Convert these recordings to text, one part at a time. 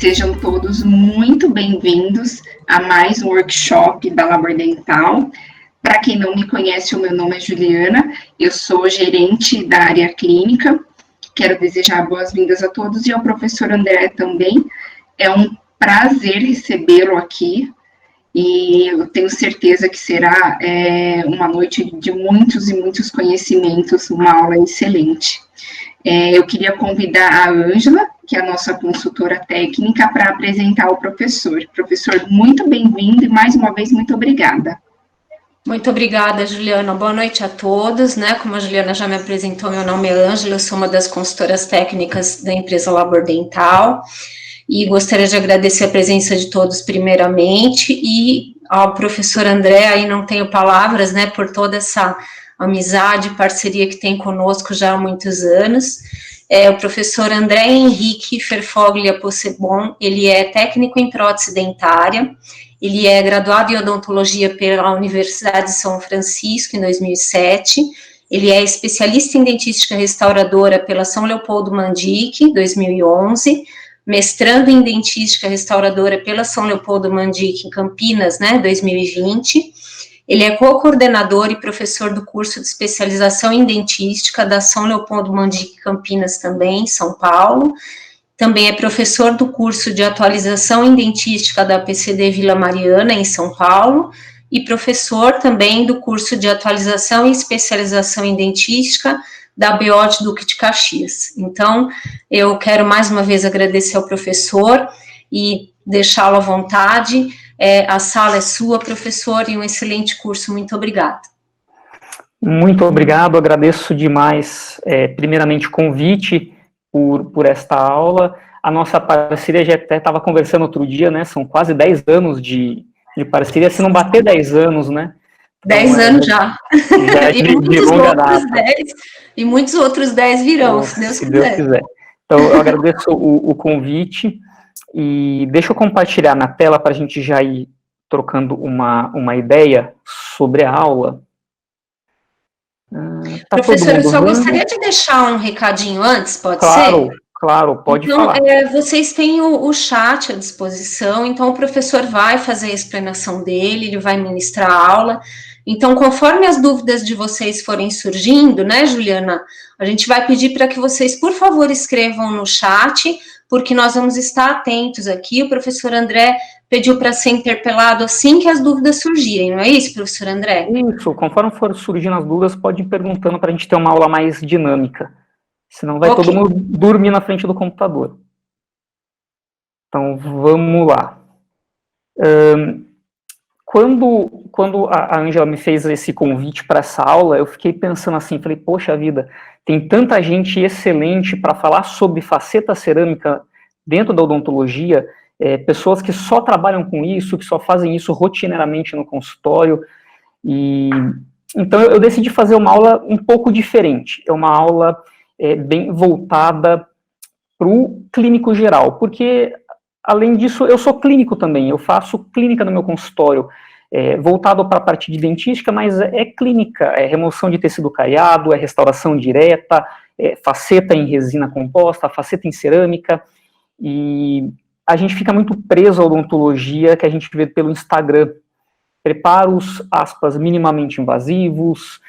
Sejam todos muito bem-vindos a mais um workshop da Labor Dental. Para quem não me conhece, o meu nome é Juliana, eu sou gerente da área clínica. Quero desejar boas-vindas a todos e ao professor André também. É um prazer recebê-lo aqui e eu tenho certeza que será uma noite de muitos e muitos conhecimentos, uma aula excelente. Eu queria convidar a Ângela, que é a nossa consultora técnica, para apresentar o professor. Professor, muito bem-vindo e, mais uma vez, muito obrigada. Muito obrigada, Juliana. Boa noite a todos, né? Como a Juliana já me apresentou, meu nome é Ângela, eu sou uma das consultoras técnicas da empresa Labor Dental e gostaria de agradecer a presença de todos primeiramente e ao professor André, aí não tenho palavras, né, por toda essa amizade e parceria que tem conosco já há muitos anos. O professor André Henrique Ferfoglia Possebon, ele é técnico em prótese dentária, ele é graduado em odontologia pela Universidade de São Francisco em 2007, ele é especialista em dentística restauradora pela São Leopoldo Mandic, 2011, mestrando em dentística restauradora pela São Leopoldo Mandic em Campinas, né, 2020. Ele é co-coordenador e professor do curso de especialização em dentística da São Leopoldo Mandic Campinas também, em São Paulo. Também é professor do curso de atualização em dentística da PCD Vila Mariana, em São Paulo, e professor também do curso de atualização e especialização em dentística da BEOT Duque de Caxias. Então, eu quero mais uma vez agradecer ao professor e deixá-lo à vontade. A sala é sua, professor, e um excelente curso. Muito obrigada. Muito obrigado, agradeço demais, primeiramente, o convite por esta aula. A nossa parceria, já até estava conversando outro dia, né, são quase 10 anos de parceria, se não bater 10 anos, né? Então, 10 anos já. Já e, de longa data. 10, e muitos outros 10 virão, se Deus quiser. Deus quiser. Então, eu agradeço o convite e deixa eu compartilhar na tela para a gente já ir trocando uma ideia sobre a aula. Professor, eu só gostaria de deixar um recadinho antes, pode ser? Claro, pode falar. Vocês têm o chat à disposição, então o professor vai fazer a explanação dele, ele vai ministrar a aula. Então, conforme as dúvidas de vocês forem surgindo, né, Juliana, a gente vai pedir para que vocês, por favor, escrevam no chat, porque nós vamos estar atentos aqui. O professor André pediu para ser interpelado assim que as dúvidas surgirem, não é isso, professor André? Isso, conforme for surgindo as dúvidas, pode ir perguntando para a gente ter uma aula mais dinâmica. Senão vai todo mundo dormir na frente do computador. Então, vamos lá. Quando a Ângela me fez esse convite para essa aula, eu fiquei pensando assim, falei, poxa vida, tem tanta gente excelente para falar sobre faceta cerâmica dentro da odontologia, pessoas que só trabalham com isso, que só fazem isso rotineiramente no consultório, e então eu decidi fazer uma aula um pouco diferente, é uma aula bem voltada para o clínico geral, porque, além disso, eu sou clínico também, eu faço clínica no meu consultório, voltado para a parte de dentística, mas é clínica, é remoção de tecido cariado, é restauração direta, faceta em resina composta, faceta em cerâmica, e a gente fica muito preso à odontologia que a gente vê pelo Instagram, preparos, aspas, minimamente invasivos,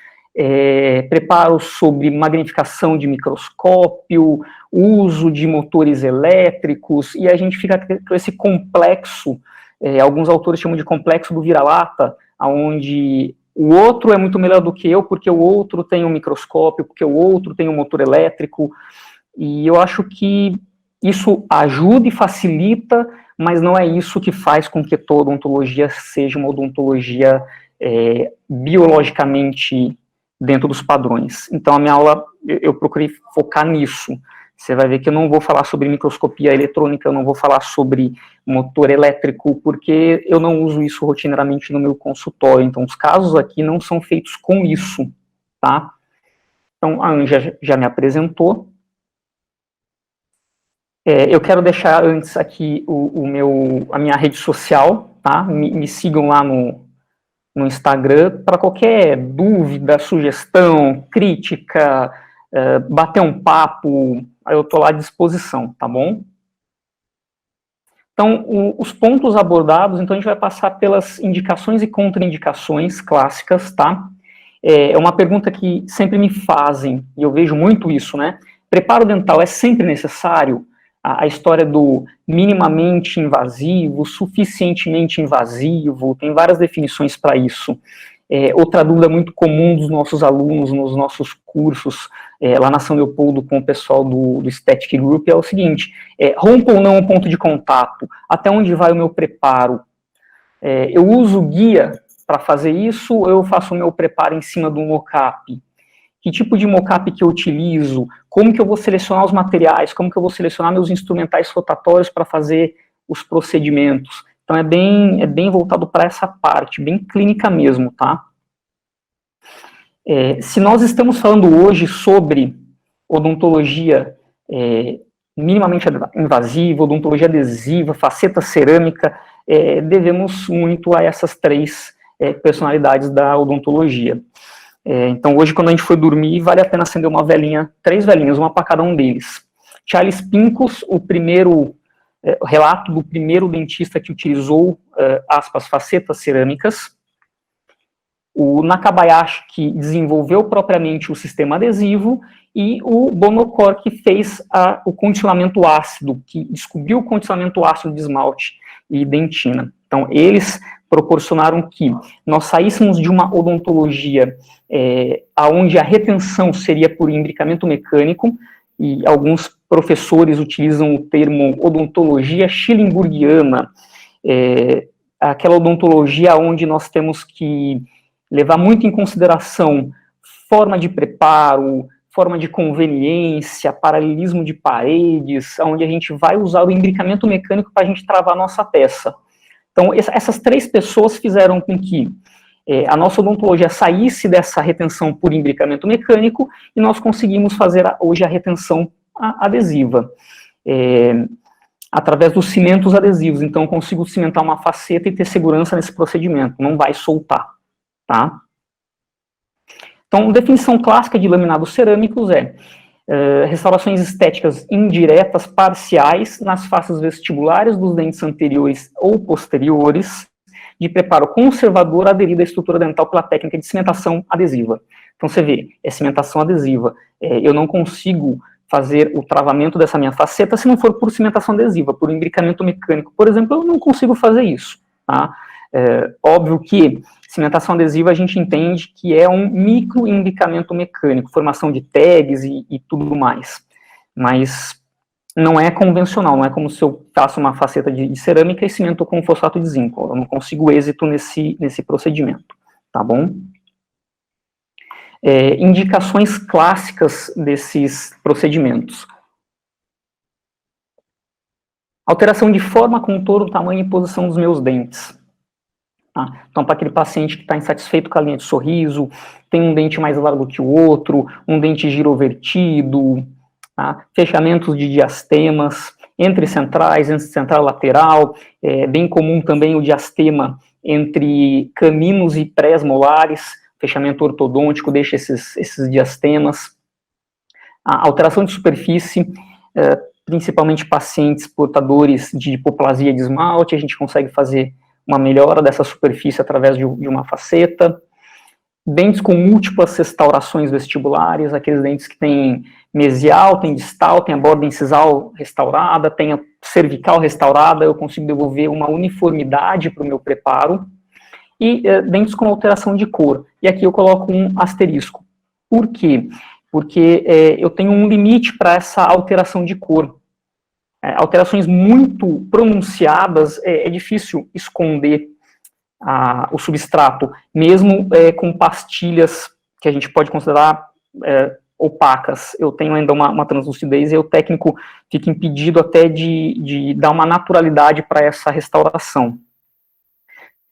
preparos sobre magnificação de microscópio, uso de motores elétricos, e a gente fica com esse complexo, alguns autores chamam de complexo do vira-lata, onde o outro é muito melhor do que eu, porque o outro tem um microscópio, porque o outro tem um motor elétrico, e eu acho que isso ajuda e facilita, mas não é isso que faz com que toda odontologia seja uma odontologia biologicamente dentro dos padrões. Então, a minha aula, eu procurei focar nisso. Você vai ver que eu não vou falar sobre microscopia eletrônica, eu não vou falar sobre motor elétrico, porque eu não uso isso rotineiramente no meu consultório. Então, os casos aqui não são feitos com isso, tá? Então, a Anja já me apresentou. Eu quero deixar antes aqui a minha rede social, tá? Me sigam lá no Instagram para qualquer dúvida, sugestão, crítica, bater um papo, eu estou lá à disposição, tá bom? Então, os pontos abordados, então a gente vai passar pelas indicações e contraindicações clássicas, tá? É uma pergunta que sempre me fazem, e eu vejo muito isso, né? Preparo dental é sempre necessário? A história do minimamente invasivo, suficientemente invasivo, tem várias definições para isso. Outra dúvida muito comum dos nossos alunos nos nossos cursos, lá na São Leopoldo com o pessoal do Static Group, é o seguinte, rompo ou não o ponto de contato? Até onde vai o meu preparo? Eu uso guia para fazer isso, ou eu faço o meu preparo em cima do mockup? Que tipo de mockup que eu utilizo? Como que eu vou selecionar os materiais? Como que eu vou selecionar meus instrumentais rotatórios para fazer os procedimentos? Então, é bem voltado para essa parte, bem clínica mesmo, tá? Se nós estamos falando hoje sobre odontologia minimamente invasiva, odontologia adesiva, faceta cerâmica, devemos muito a essas três personalidades da odontologia. Então, hoje, quando a gente for dormir, vale a pena acender uma velinha, 3 velinhas, uma para cada um deles. Charles Pincus, o relato do primeiro dentista que utilizou, aspas, facetas cerâmicas. O Nakabayashi, que desenvolveu propriamente o sistema adesivo, e o Bonocor, que fez o condicionamento ácido, que descobriu o condicionamento ácido de esmalte e dentina. Então, eles proporcionaram que nós saíssemos de uma odontologia onde a retenção seria por imbricamento mecânico, e alguns professores utilizam o termo odontologia schillingburgiana, aquela odontologia onde nós temos que levar muito em consideração forma de preparo, forma de conveniência, paralelismo de paredes, onde a gente vai usar o imbricamento mecânico para a gente travar a nossa peça. Então, essas 3 pessoas fizeram com que a nossa odontologia saísse dessa retenção por imbricamento mecânico e nós conseguimos fazer hoje a retenção adesiva, através dos cimentos adesivos. Então, eu consigo cimentar uma faceta e ter segurança nesse procedimento, não vai soltar, tá? Então, definição clássica de laminados cerâmicos restaurações estéticas indiretas, parciais, nas faces vestibulares dos dentes anteriores ou posteriores, de preparo conservador aderido à estrutura dental pela técnica de cimentação adesiva. Então, você vê, cimentação adesiva. Eu não consigo fazer o travamento dessa minha faceta se não for por cimentação adesiva, por imbricamento mecânico, por exemplo, eu não consigo fazer isso, tá? Óbvio que cimentação adesiva a gente entende que é um micro imbricamento mecânico, formação de tags e tudo mais, mas não é convencional, não é como se eu faço uma faceta de cerâmica e cimento com fosfato de zinco, eu não consigo êxito nesse procedimento, tá bom? Indicações clássicas desses procedimentos. Alteração de forma, contorno, tamanho e posição dos meus dentes. Então, para aquele paciente que está insatisfeito com a linha de sorriso, tem um dente mais largo que o outro, um dente girovertido, fechamentos de diastemas, entre centrais, entre central e lateral, bem comum também o diastema entre caninos e pré-molares, fechamento ortodôntico deixa esses diastemas. A alteração de superfície, principalmente pacientes portadores de hipoplasia de esmalte, a gente consegue fazer uma melhora dessa superfície através de uma faceta. Dentes com múltiplas restaurações vestibulares, aqueles dentes que têm mesial, tem distal, tem a borda incisal restaurada, tem a cervical restaurada, eu consigo devolver uma uniformidade para o meu preparo. E dentes com alteração de cor. E aqui eu coloco um asterisco. Por quê? Porque eu tenho um limite para essa alteração de cor. Alterações muito pronunciadas, é difícil esconder o substrato, mesmo com pastilhas que a gente pode considerar opacas. Eu tenho ainda uma translucidez e o técnico fica impedido até de dar uma naturalidade para essa restauração.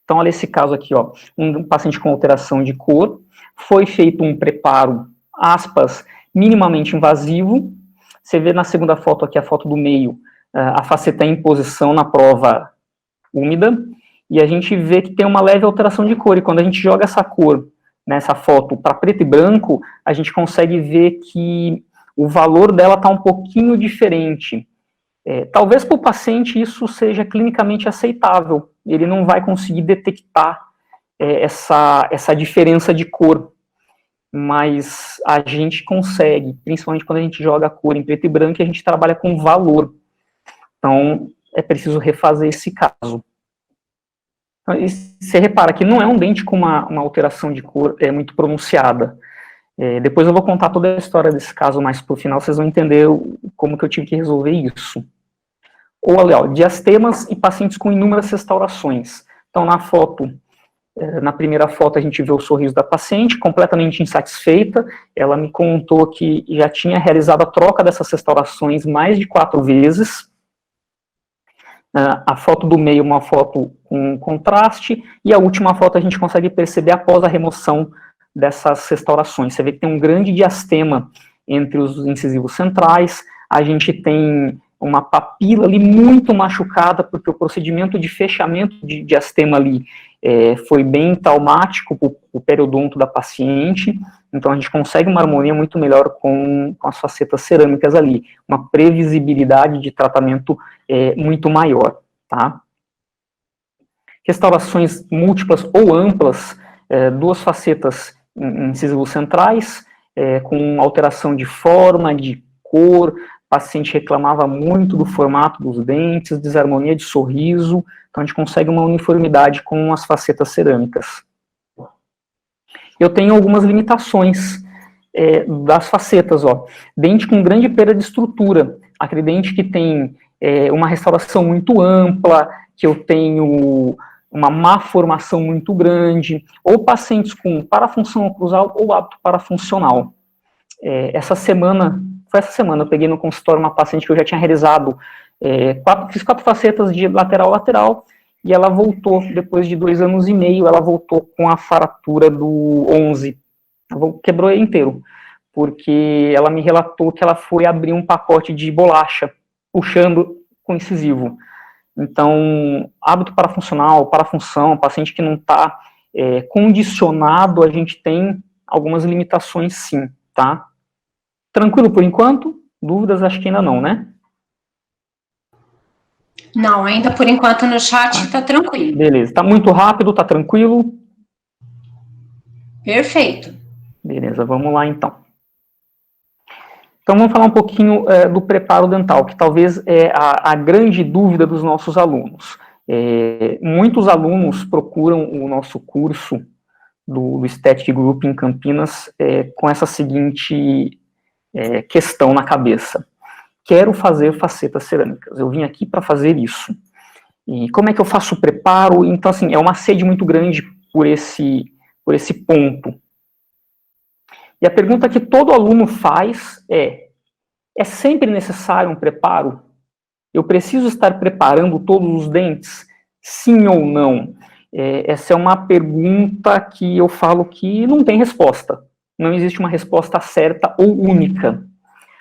Então, olha esse caso aqui, ó, um paciente com alteração de cor, foi feito um preparo, aspas, minimamente invasivo. Você vê na segunda foto aqui, a foto do meio, a faceta em posição na prova úmida, e a gente vê que tem uma leve alteração de cor, e quando a gente joga essa cor, nessa foto, para preto e branco, a gente consegue ver que o valor dela está um pouquinho diferente. Talvez para o paciente isso seja clinicamente aceitável, ele não vai conseguir detectar essa diferença de cor, mas a gente consegue, principalmente quando a gente joga a cor em preto e branco, e a gente trabalha com valor. Então, é preciso refazer esse caso. Então, você repara que não é um dente com uma alteração de cor muito pronunciada. Depois eu vou contar toda a história desse caso mais pro final, vocês vão entender como que eu tive que resolver isso. Ou, olha, diastemas e pacientes com inúmeras restaurações. Então, na primeira foto a gente vê o sorriso da paciente, completamente insatisfeita. Ela me contou que já tinha realizado a troca dessas restaurações mais de 4 vezes. A foto do meio, uma foto com contraste, e a última foto a gente consegue perceber após a remoção dessas restaurações. Você vê que tem um grande diastema entre os incisivos centrais, a gente tem uma papila ali muito machucada, porque o procedimento de fechamento de diastema ali foi bem traumático para o periodonto da paciente, então a gente consegue uma harmonia muito melhor com as facetas cerâmicas ali, uma previsibilidade de tratamento muito maior, tá? Restaurações múltiplas ou amplas, 2 facetas incisivos centrais, com alteração de forma, de cor, o paciente reclamava muito do formato dos dentes, desarmonia de sorriso, então a gente consegue uma uniformidade com as facetas cerâmicas. Eu tenho algumas limitações das facetas, ó. Dente com grande perda de estrutura, aquele dente que tem uma restauração muito ampla, que eu tenho uma má formação muito grande, ou pacientes com parafunção oclusal ou hábito parafuncional. Foi essa semana, eu peguei no consultório uma paciente que eu já tinha realizado, fiz 4 facetas de lateral a lateral, e ela voltou, depois de 2 anos e meio, ela voltou com a fratura do 11, ela quebrou ele inteiro, porque ela me relatou que ela foi abrir um pacote de bolacha, puxando com incisivo. Então, hábito parafuncional, parafunção, paciente que não está condicionado, a gente tem algumas limitações sim, tá? Tranquilo por enquanto? Dúvidas? Acho que ainda não, né? Não, ainda por enquanto no chat está tranquilo. Beleza, tá muito rápido, tá tranquilo? Perfeito. Beleza, vamos lá então. Então vamos falar um pouquinho do preparo dental, que talvez é a grande dúvida dos nossos alunos. Muitos alunos procuram o nosso curso do Aesthetic Group em Campinas com essa seguinte questão na cabeça. Quero fazer facetas cerâmicas, eu vim aqui para fazer isso. E como é que eu faço o preparo? Então, assim, é uma sede muito grande por esse ponto. E a pergunta que todo aluno faz é sempre necessário um preparo? Eu preciso estar preparando todos os dentes? Sim ou não? Essa é uma pergunta que eu falo que não tem resposta. Não existe uma resposta certa ou única.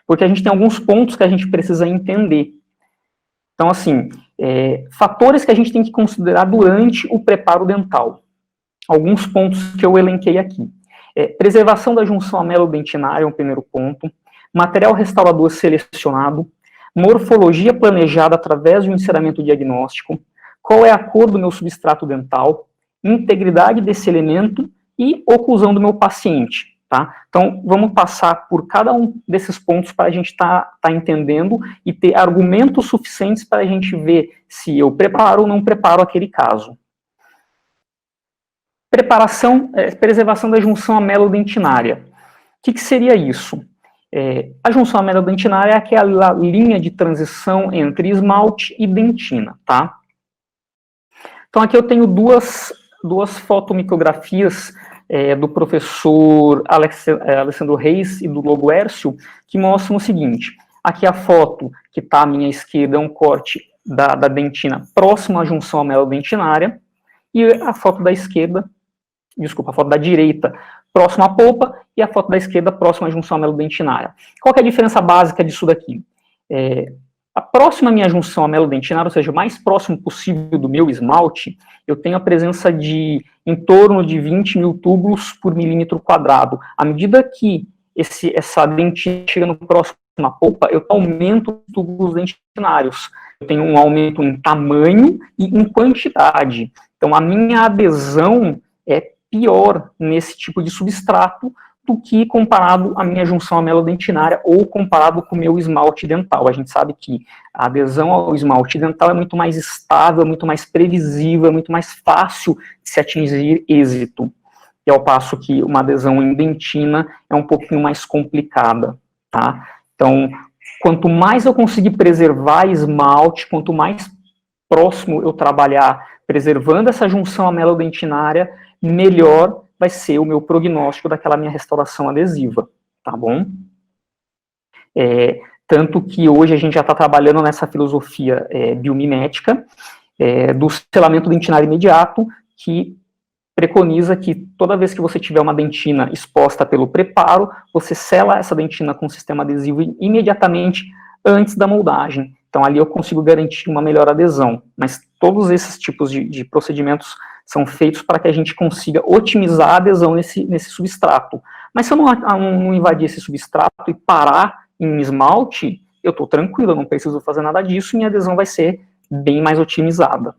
Porque a gente tem alguns pontos que a gente precisa entender. Então, assim, fatores que a gente tem que considerar durante o preparo dental. Alguns pontos que eu elenquei aqui. Preservação da junção amelodentinária é um primeiro ponto. Material restaurador selecionado. Morfologia planejada através de um enceramento diagnóstico. Qual é a cor do meu substrato dental. Integridade desse elemento e oclusão do meu paciente. Tá? Então, vamos passar por cada um desses pontos para a gente tá entendendo e ter argumentos suficientes para a gente ver se eu preparo ou não preparo aquele caso. Preservação da junção amelodentinária. O que seria isso? A junção amelodentinária é aquela linha de transição entre esmalte e dentina, tá? Então, aqui eu tenho duas fotomicrografias do professor Alessandro Reis e do Logo Hércio, que mostram o seguinte. Aqui a foto que está à minha esquerda é um corte da dentina próximo à junção amelodentinária, e a foto da esquerda, desculpa, a foto da direita próximo à polpa, e a foto da esquerda próxima à junção amelodentinária. Qual que é a diferença básica disso daqui? A próxima à minha junção amelodentinária, ou seja, o mais próximo possível do meu esmalte, eu tenho a presença de em torno de 20 mil túbulos por milímetro quadrado. À medida que essa dentina chega no próximo uma polpa, eu aumento os tubos dentinários. Eu tenho um aumento em tamanho e em quantidade. Então, a minha adesão é pior nesse tipo de substrato do que comparado à minha junção amelodentinária ou comparado com o meu esmalte dental. A gente sabe que a adesão ao esmalte dental é muito mais estável, muito mais previsível, é muito mais fácil de se atingir êxito. E ao passo que uma adesão em dentina é um pouquinho mais complicada, tá? Então, quanto mais eu conseguir preservar esmalte, quanto mais próximo eu trabalhar preservando essa junção amelodentinária, melhor vai ser o meu prognóstico daquela minha restauração adesiva, tá bom? Tanto que hoje a gente já está trabalhando nessa filosofia biomimética do selamento dentinário imediato, que preconiza que toda vez que você tiver uma dentina exposta pelo preparo, você sela essa dentina com o sistema adesivo imediatamente antes da moldagem. Então, ali eu consigo garantir uma melhor adesão. Mas todos esses tipos de procedimentos são feitos para que a gente consiga otimizar a adesão nesse substrato. Mas se eu não invadir esse substrato e parar em esmalte, eu estou tranquilo, eu não preciso fazer nada disso, e minha adesão vai ser bem mais otimizada.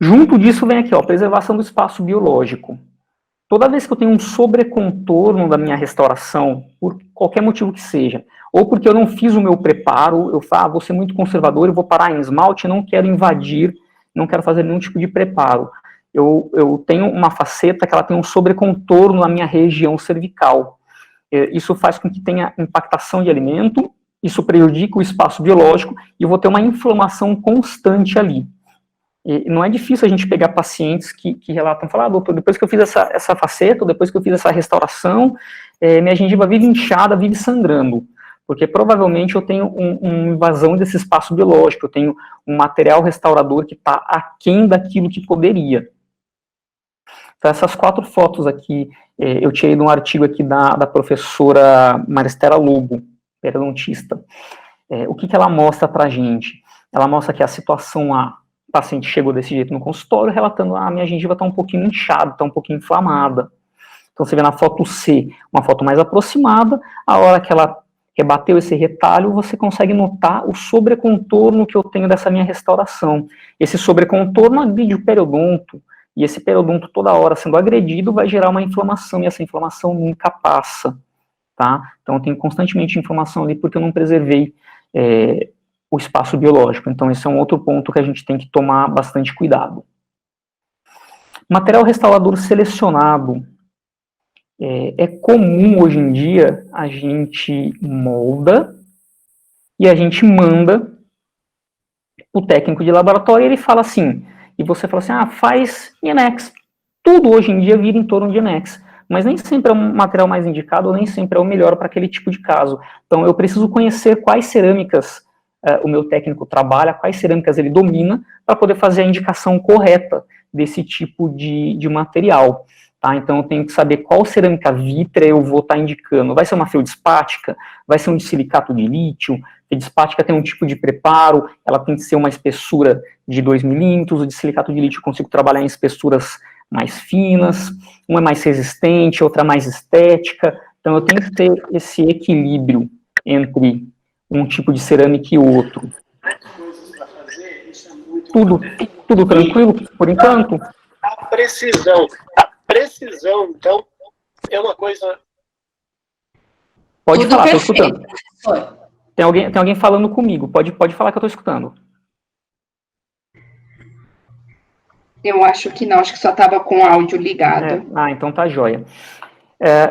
Junto disso vem aqui, ó, preservação do espaço biológico. Toda vez que eu tenho um sobrecontorno da minha restauração, por qualquer motivo que seja, ou porque eu não fiz o meu preparo, eu falo, vou ser muito conservador, eu vou parar em esmalte, não quero invadir, não quero fazer nenhum tipo de preparo. Eu tenho uma faceta que ela tem um sobrecontorno na minha região cervical. Isso faz com que tenha impactação de alimento, isso prejudica o espaço biológico, e eu vou ter uma inflamação constante ali. E não é difícil a gente pegar pacientes que relatam, falar, doutor, depois que eu fiz essa faceta, depois que eu fiz essa restauração, minha gengiva vive inchada, vive sangrando, porque provavelmente eu tenho uma invasão desse espaço biológico, eu tenho um material restaurador que está aquém daquilo que poderia. Então, essas 4 fotos aqui, eu tirei de um artigo aqui da professora Maristela Lobo, periodontista. O que ela mostra pra gente? Ela mostra que a situação A, o paciente chegou desse jeito no consultório, relatando, minha gengiva está um pouquinho inchada, está um pouquinho inflamada. Então, você vê na foto C, uma foto mais aproximada, a hora que ela rebateu esse retalho, você consegue notar o sobrecontorno que eu tenho dessa minha restauração. Esse sobrecontorno agride o periodonto, e esse periodonto toda hora sendo agredido vai gerar uma inflamação, e essa inflamação nunca passa, tá? Então, eu tenho constantemente inflamação ali porque eu não preservei o espaço biológico. Então, esse é um outro ponto que a gente tem que tomar bastante cuidado. Material restaurador selecionado. É comum hoje em dia a gente molda e a gente manda o técnico de laboratório e ele fala assim, e você fala assim, faz INEX. Tudo hoje em dia vira em torno de INEX, mas nem sempre é um material mais indicado, ou nem sempre é o melhor para aquele tipo de caso. Então, eu preciso conhecer quais cerâmicas o meu técnico trabalha, quais cerâmicas ele domina, para poder fazer a indicação correta desse tipo de material. Tá? Então, eu tenho que saber qual cerâmica vítrea eu vou estar indicando. Vai ser uma feldspática? Vai ser um silicato de lítio? Feldspática tem um tipo de preparo, ela tem que ser uma espessura de 2 milímetros, o de silicato de lítio eu consigo trabalhar em espessuras mais finas, uma é mais resistente, outra mais estética. Então, eu tenho que ter esse equilíbrio entre um tipo de cerâmica e outro. Tudo tranquilo, por enquanto? A precisão, então, é uma coisa... Pode Tudo falar, perfeito. estou escutando. Tem alguém falando comigo, pode falar que eu estou escutando. Eu acho que não, acho que só estava com o áudio ligado. Então tá jóia.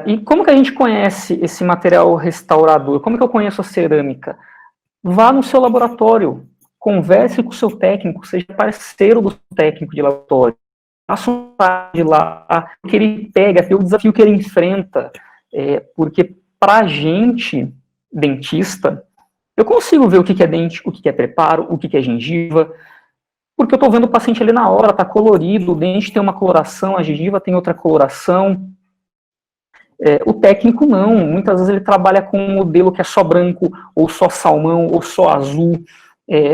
E como que a gente conhece esse material restaurador? Como que eu conheço a cerâmica? Vá no seu laboratório, converse com o seu técnico, seja parceiro do técnico de laboratório. Faça um de lá, o que ele pega, o desafio que ele enfrenta. Porque pra gente, dentista, eu consigo ver o que é dente, o que é preparo, o que é gengiva, porque eu estou vendo o paciente ali na hora, está colorido, o dente tem uma coloração, a gengiva tem outra coloração. O técnico não, muitas vezes ele trabalha com um modelo que é só branco, ou só salmão, ou só azul.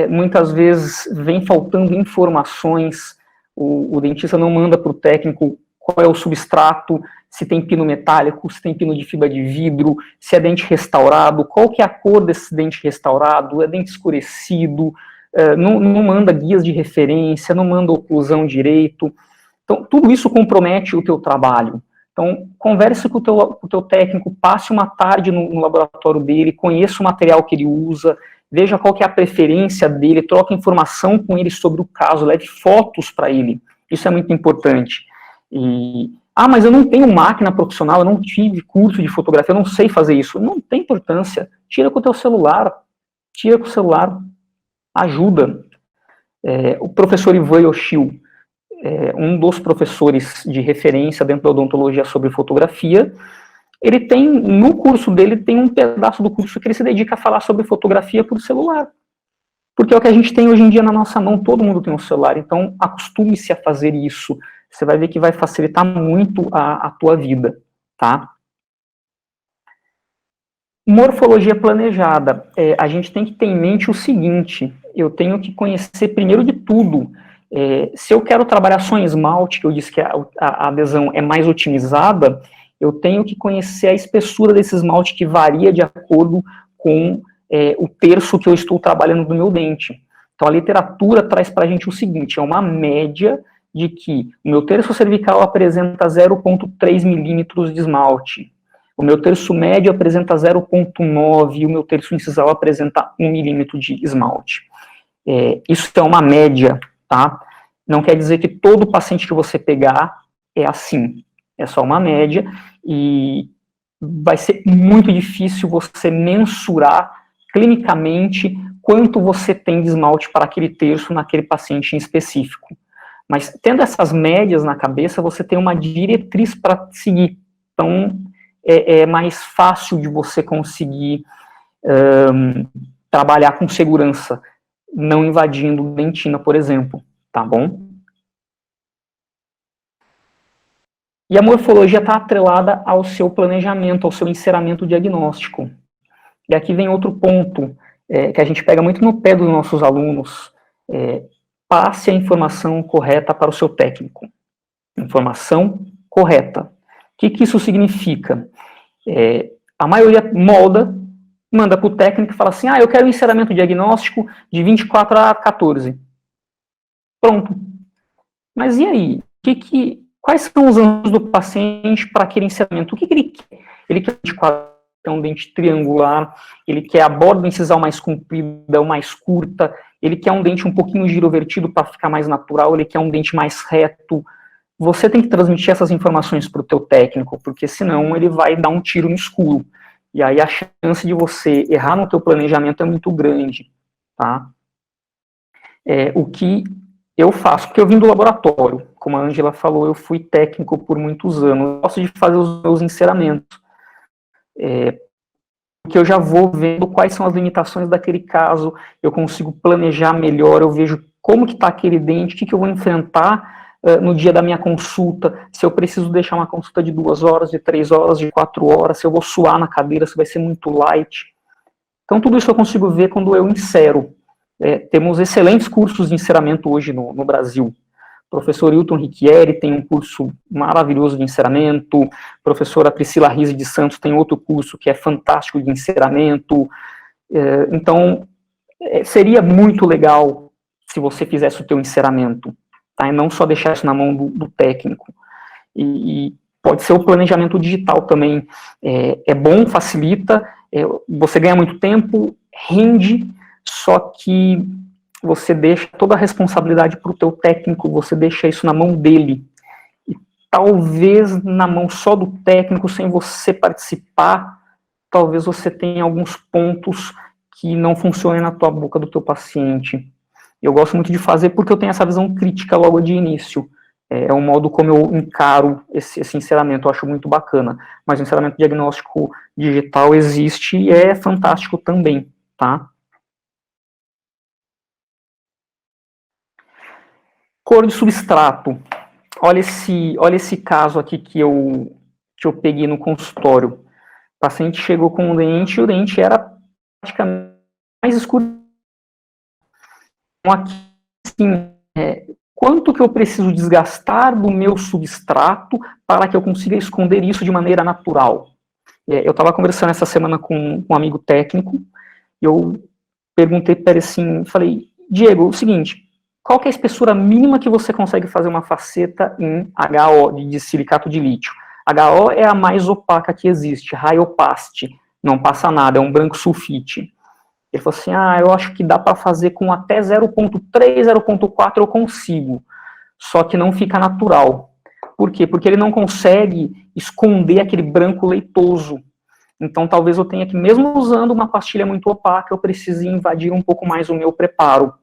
Muitas vezes vem faltando informações, o dentista não manda para o técnico qual é o substrato se tem pino metálico, se tem pino de fibra de vidro, se é dente restaurado, qual que é a cor desse dente restaurado, é dente escurecido, não manda guias de referência, não manda oclusão direito. Então, tudo isso compromete o teu trabalho. Então, converse com o teu técnico, passe uma tarde no laboratório dele, conheça o material que ele usa, veja qual que é a preferência dele, troque informação com ele sobre o caso, leve fotos para ele. Isso é muito importante. Mas eu não tenho máquina profissional, eu não tive curso de fotografia, eu não sei fazer isso. Não tem importância. Tira com o teu celular. Tira com o celular. Ajuda. O professor Ivan Yoshio, um dos professores de referência dentro da odontologia sobre fotografia, ele tem, no curso dele, tem um pedaço do curso que ele se dedica a falar sobre fotografia por celular. Porque é o que a gente tem hoje em dia na nossa mão, todo mundo tem um celular, então acostume-se a fazer isso. Você vai ver que vai facilitar muito a tua vida, tá? Morfologia planejada. A gente tem que ter em mente o seguinte, eu tenho que conhecer primeiro de tudo. Se eu quero trabalhar só em esmalte, que eu disse que a adesão é mais otimizada, eu tenho que conhecer a espessura desse esmalte que varia de acordo com o terço que eu estou trabalhando do meu dente. Então a literatura traz para a gente o seguinte, é uma média de que o meu terço cervical apresenta 0,3 milímetros de esmalte, o meu terço médio apresenta 0,9 e o meu terço incisal apresenta 1 milímetro de esmalte. Isso é uma média, tá? Não quer dizer que todo paciente que você pegar é assim, é só uma média, e vai ser muito difícil você mensurar clinicamente quanto você tem de esmalte para aquele terço naquele paciente em específico. Mas tendo essas médias na cabeça, você tem uma diretriz para seguir. Então, é mais fácil de você conseguir trabalhar com segurança, não invadindo dentina, por exemplo, tá bom? E a morfologia está atrelada ao seu planejamento, ao seu enceramento diagnóstico. E aqui vem outro ponto, que a gente pega muito no pé dos nossos alunos, passe a informação correta para o seu técnico. Informação correta. O que isso significa? A maioria manda para o técnico e fala assim, eu quero um enceramento diagnóstico de 24 a 14. Pronto. Mas e aí? Quais são os anos do paciente para aquele enceramento? O que ele quer? Ele quer um dente triangular, ele quer a borda incisal mais comprida ou mais curta, ele quer um dente um pouquinho girovertido para ficar mais natural, ele quer um dente mais reto. Você tem que transmitir essas informações para o teu técnico, porque senão ele vai dar um tiro no escuro. E aí a chance de você errar no teu planejamento é muito grande, tá? O que eu faço, porque eu vim do laboratório, como a Ângela falou, eu fui técnico por muitos anos, eu gosto de fazer os meus enceramentos, porque eu já vou vendo quais são as limitações daquele caso, eu consigo planejar melhor, eu vejo como que está aquele dente, o que eu vou enfrentar no dia da minha consulta, se eu preciso deixar uma consulta de 2 horas, de 3 horas, de 4 horas, se eu vou suar na cadeira, se vai ser muito light. Então tudo isso eu consigo ver quando eu encero. Temos excelentes cursos de enceramento hoje no Brasil. O professor Hilton Ricchieri tem um curso maravilhoso de enceramento, a professora Priscila Rizzi de Santos tem outro curso que é fantástico de enceramento. Então, seria muito legal se você fizesse o teu enceramento, tá? E não só deixar isso na mão do técnico. E pode ser o planejamento digital também. É bom, facilita, você ganha muito tempo, rende, só que você deixa toda a responsabilidade para o teu técnico, você deixa isso na mão dele. E talvez na mão só do técnico, sem você participar, talvez você tenha alguns pontos que não funcionem na tua boca do teu paciente. Eu gosto muito de fazer porque eu tenho essa visão crítica logo de início. É um modo como eu encaro esse enceramento, eu acho muito bacana. Mas o enceramento diagnóstico digital existe e é fantástico também, tá? Cor de substrato. Olha esse caso aqui que eu peguei no consultório. O paciente chegou com um dente e o dente era praticamente mais escuro. Então, aqui, assim, quanto que eu preciso desgastar do meu substrato para que eu consiga esconder isso de maneira natural? Eu estava conversando essa semana com um amigo técnico, e eu perguntei para ele assim, falei, Diego, o seguinte, qual que é a espessura mínima que você consegue fazer uma faceta em HO, de silicato de lítio? HO é a mais opaca que existe, high opacity, não passa nada, é um branco sulfite. Ele falou assim, eu acho que dá para fazer com até 0.3, 0.4 eu consigo, só que não fica natural. Por quê? Porque ele não consegue esconder aquele branco leitoso. Então talvez eu tenha que, mesmo usando uma pastilha muito opaca, eu precise invadir um pouco mais o meu preparo.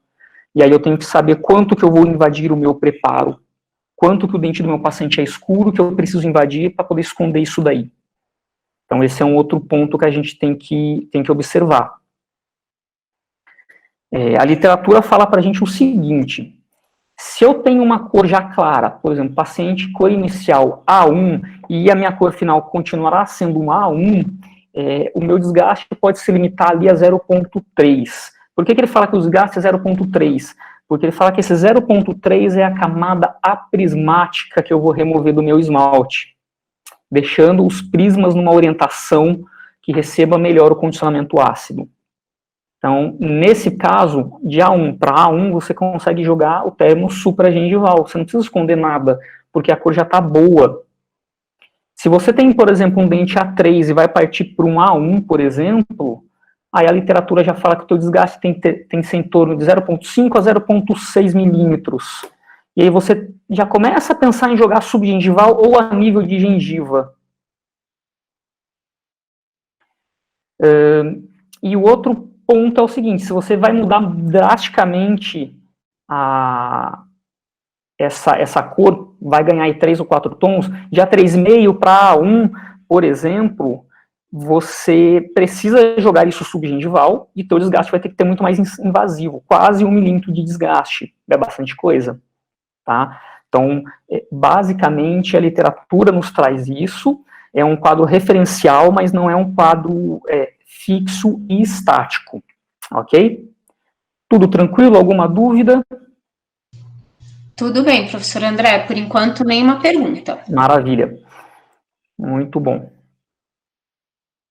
E aí eu tenho que saber quanto que eu vou invadir o meu preparo, quanto que o dente do meu paciente é escuro, que eu preciso invadir para poder esconder isso daí. Então esse é um outro ponto que a gente tem que observar. A literatura fala para a gente o seguinte, se eu tenho uma cor já clara, por exemplo, paciente cor inicial A1, e a minha cor final continuará sendo um A1, o meu desgaste pode se limitar ali a 0.3. Por que ele fala que o desgaste é 0.3? Porque ele fala que esse 0.3 é a camada aprismática que eu vou remover do meu esmalte, deixando os prismas numa orientação que receba melhor o condicionamento ácido. Então, nesse caso, de A1 para A1, você consegue jogar o termo supragengival. Você não precisa esconder nada, porque a cor já está boa. Se você tem, por exemplo, um dente A3 e vai partir para um A1, por exemplo, aí a literatura já fala que o teu desgaste tem que ser em torno de 0.5 a 0.6 milímetros. E aí você já começa a pensar em jogar subgengival ou a nível de gengiva. E o outro ponto é o seguinte, se você vai mudar drasticamente essa cor, vai ganhar aí 3 ou 4 tons, de A3,5 para A1, por exemplo, você precisa jogar isso subgengival e teu desgaste vai ter que ter muito mais invasivo, quase 1 milímetro de desgaste, é bastante coisa, tá? Então, basicamente, a literatura nos traz isso, é um quadro referencial, mas não é um quadro fixo e estático, ok? Tudo tranquilo? Alguma dúvida? Tudo bem, professor André, por enquanto nenhuma pergunta. Maravilha, muito bom.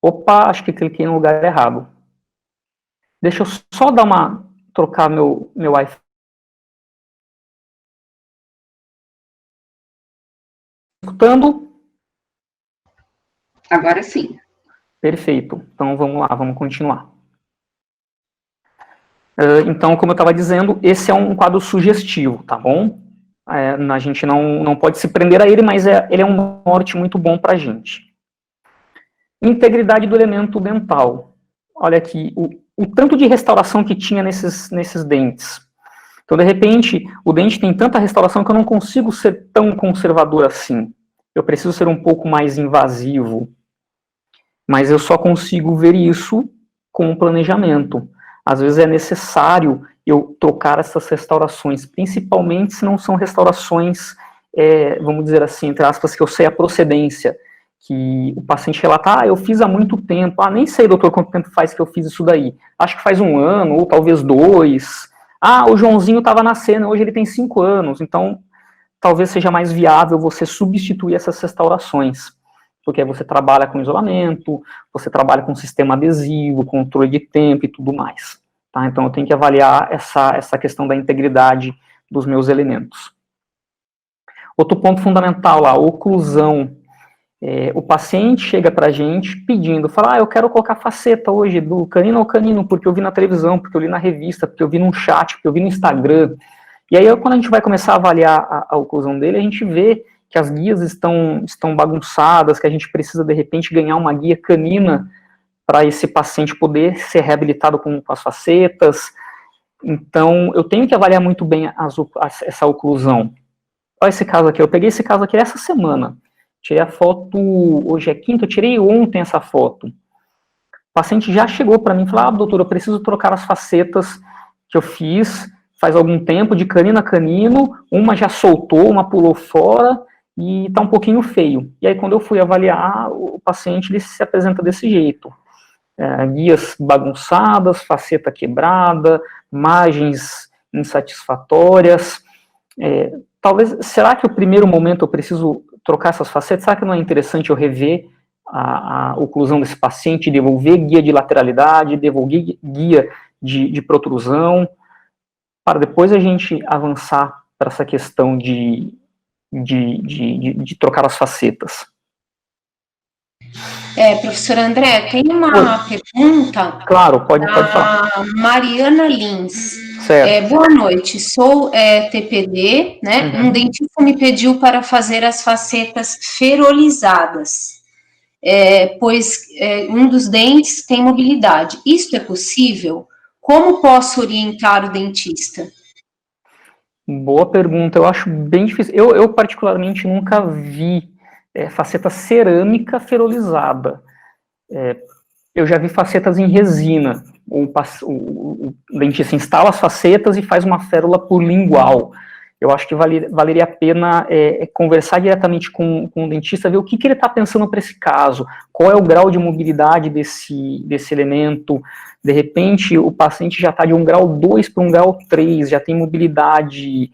Opa, acho que cliquei no lugar errado. Deixa eu só trocar meu Wi-Fi. Escutando? Agora sim. Perfeito, então vamos lá, vamos continuar. Então, como eu estava dizendo, esse é um quadro sugestivo, tá bom? A gente não pode se prender a ele, mas ele é um norte muito bom para a gente. Integridade do elemento dental. Olha aqui, o tanto de restauração que tinha nesses dentes. Então, de repente, o dente tem tanta restauração que eu não consigo ser tão conservador assim. Eu preciso ser um pouco mais invasivo. Mas eu só consigo ver isso com o planejamento. Às vezes é necessário eu trocar essas restaurações, principalmente se não são restaurações, vamos dizer assim, entre aspas, que eu sei a procedência, que o paciente relata, eu fiz há muito tempo, nem sei, doutor, quanto tempo faz que eu fiz isso daí, acho que faz 1 ano, ou talvez 2, o Joãozinho estava nascendo, hoje ele tem 5 anos, então talvez seja mais viável você substituir essas restaurações, porque aí você trabalha com isolamento, você trabalha com sistema adesivo, controle de tempo e tudo mais. Tá? Então eu tenho que avaliar essa questão da integridade dos meus elementos. Outro ponto fundamental lá, oclusão. O paciente chega pra gente pedindo, fala, eu quero colocar faceta hoje, do canino ao canino, porque eu vi na televisão, porque eu li na revista, porque eu vi num chat, porque eu vi no Instagram. E aí, quando a gente vai começar a avaliar a oclusão dele, a gente vê que as guias estão bagunçadas, que a gente precisa, de repente, ganhar uma guia canina para esse paciente poder ser reabilitado com as facetas. Então, eu tenho que avaliar muito bem essa oclusão. Olha esse caso aqui, eu peguei esse caso aqui essa semana. Tirei a foto, hoje é quinta, eu tirei ontem essa foto. O paciente já chegou para mim e falou, doutor, eu preciso trocar as facetas que eu fiz faz algum tempo, de canino a canino, uma já soltou, uma pulou fora, e está um pouquinho feio. E aí, quando eu fui avaliar, o paciente ele se apresenta desse jeito. Guias bagunçadas, faceta quebrada, margens insatisfatórias, Talvez, será que o primeiro momento eu preciso trocar essas facetas? Será que não é interessante eu rever a oclusão desse paciente, devolver guia de lateralidade, devolver guia de protrusão, para depois a gente avançar para essa questão de trocar as facetas? Professor André, tem uma pergunta. Claro, pode falar. Mariana Lins. Certo. Boa noite, sou TPD, né? Um dentista me pediu para fazer as facetas ferolizadas, pois um dos dentes tem mobilidade. Isso é possível? Como posso orientar o dentista? Boa pergunta, eu acho bem difícil. Eu particularmente nunca vi faceta cerâmica ferolizada. Eu já vi facetas em resina. O dentista instala as facetas e faz uma férula por lingual. Eu acho que valeria a pena conversar diretamente com o dentista, ver o que ele está pensando para esse caso, qual é o grau de mobilidade desse elemento. De repente, o paciente já está de um grau 2 para um grau 3, já tem mobilidade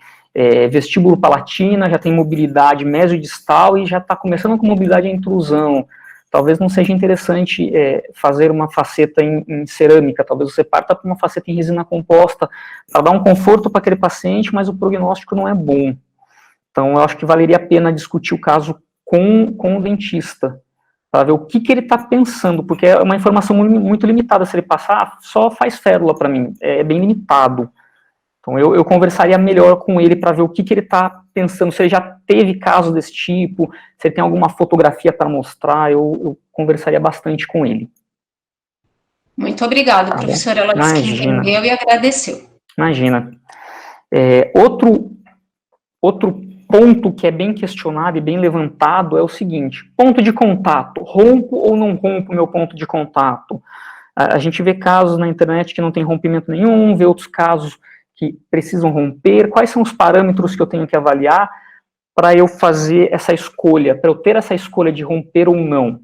vestíbulo-palatina, já tem mobilidade mesodistal e já está começando com mobilidade à intrusão. Talvez não seja interessante fazer uma faceta em cerâmica, talvez você parta para uma faceta em resina composta, para dar um conforto para aquele paciente, mas o prognóstico não é bom. Então, eu acho que valeria a pena discutir o caso com o dentista, para ver o que ele está pensando, porque é uma informação muito limitada. Se ele passar, só faz férula para mim, é bem limitado. Então, eu conversaria melhor com ele para ver o que ele está pensando, se ele já teve casos desse tipo, se ele tem alguma fotografia para mostrar, eu conversaria bastante com ele. Muito obrigada, professora. Ela disse que entendeu e agradeceu. Imagina. Outro ponto que é bem questionado e bem levantado é o seguinte: ponto de contato, rompo ou não rompo meu ponto de contato? A gente vê casos na internet que não tem rompimento nenhum, vê outros casos que precisam romper. Quais são os parâmetros que eu tenho que avaliar para eu fazer essa escolha, para eu ter essa escolha de romper ou não?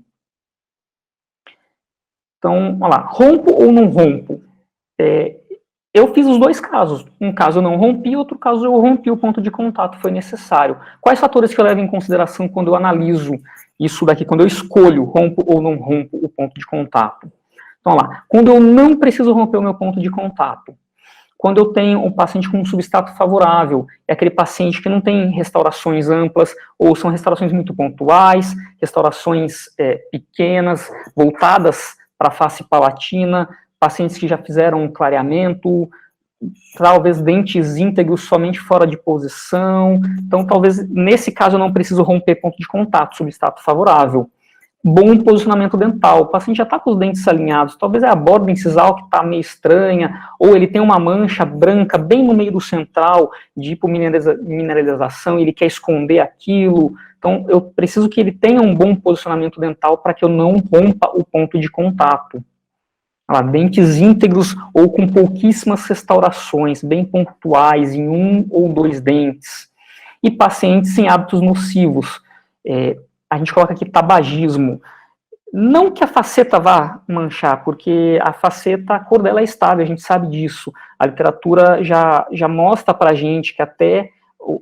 Então, olha lá, rompo ou não rompo? Eu fiz os dois casos. Um caso eu não rompi, outro caso eu rompi o ponto de contato, foi necessário. Quais fatores que eu levo em consideração quando eu analiso isso daqui, quando eu escolho rompo ou não rompo o ponto de contato? Então, olha lá, quando eu não preciso romper o meu ponto de contato, quando eu tenho um paciente com um substrato favorável, é aquele paciente que não tem restaurações amplas, ou são restaurações muito pontuais, restaurações pequenas, voltadas para a face palatina, pacientes que já fizeram um clareamento, talvez dentes íntegros somente fora de posição. Então, talvez, nesse caso, eu não preciso romper ponto de contato, substrato favorável. Bom posicionamento dental, o paciente já está com os dentes alinhados, talvez é a borda incisal que está meio estranha, ou ele tem uma mancha branca bem no meio do central de hipomineralização, e ele quer esconder aquilo. Então, eu preciso que ele tenha um bom posicionamento dental para que eu não rompa o ponto de contato. Dentes íntegros ou com pouquíssimas restaurações, bem pontuais, em 1 ou 2 dentes. E pacientes sem hábitos nocivos. A gente coloca aqui tabagismo. Não que a faceta vá manchar, porque a faceta, a cor dela é estável, a gente sabe disso. A literatura já mostra pra gente que até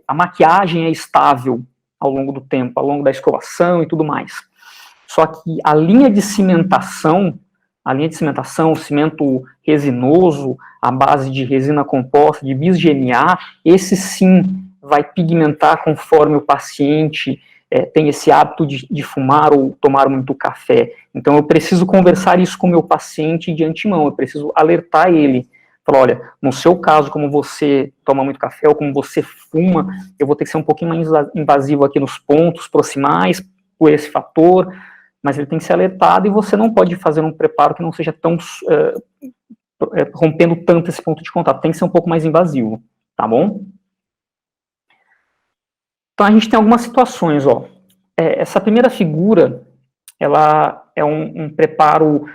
a maquiagem é estável ao longo do tempo, ao longo da escovação e tudo mais. Só que a linha de cimentação, o cimento resinoso, a base de resina composta, de bis-GMA, esse sim vai pigmentar conforme o paciente tem esse hábito de fumar ou tomar muito café. Então, eu preciso conversar isso com o meu paciente de antemão, eu preciso alertar ele. Falar, olha, no seu caso, como você toma muito café ou como você fuma, eu vou ter que ser um pouquinho mais invasivo aqui nos pontos proximais, por esse fator, mas ele tem que ser alertado e você não pode fazer um preparo que não seja tão rompendo tanto esse ponto de contato, tem que ser um pouco mais invasivo, tá bom? Então, a gente tem algumas situações, ó. Essa primeira figura, ela é um preparo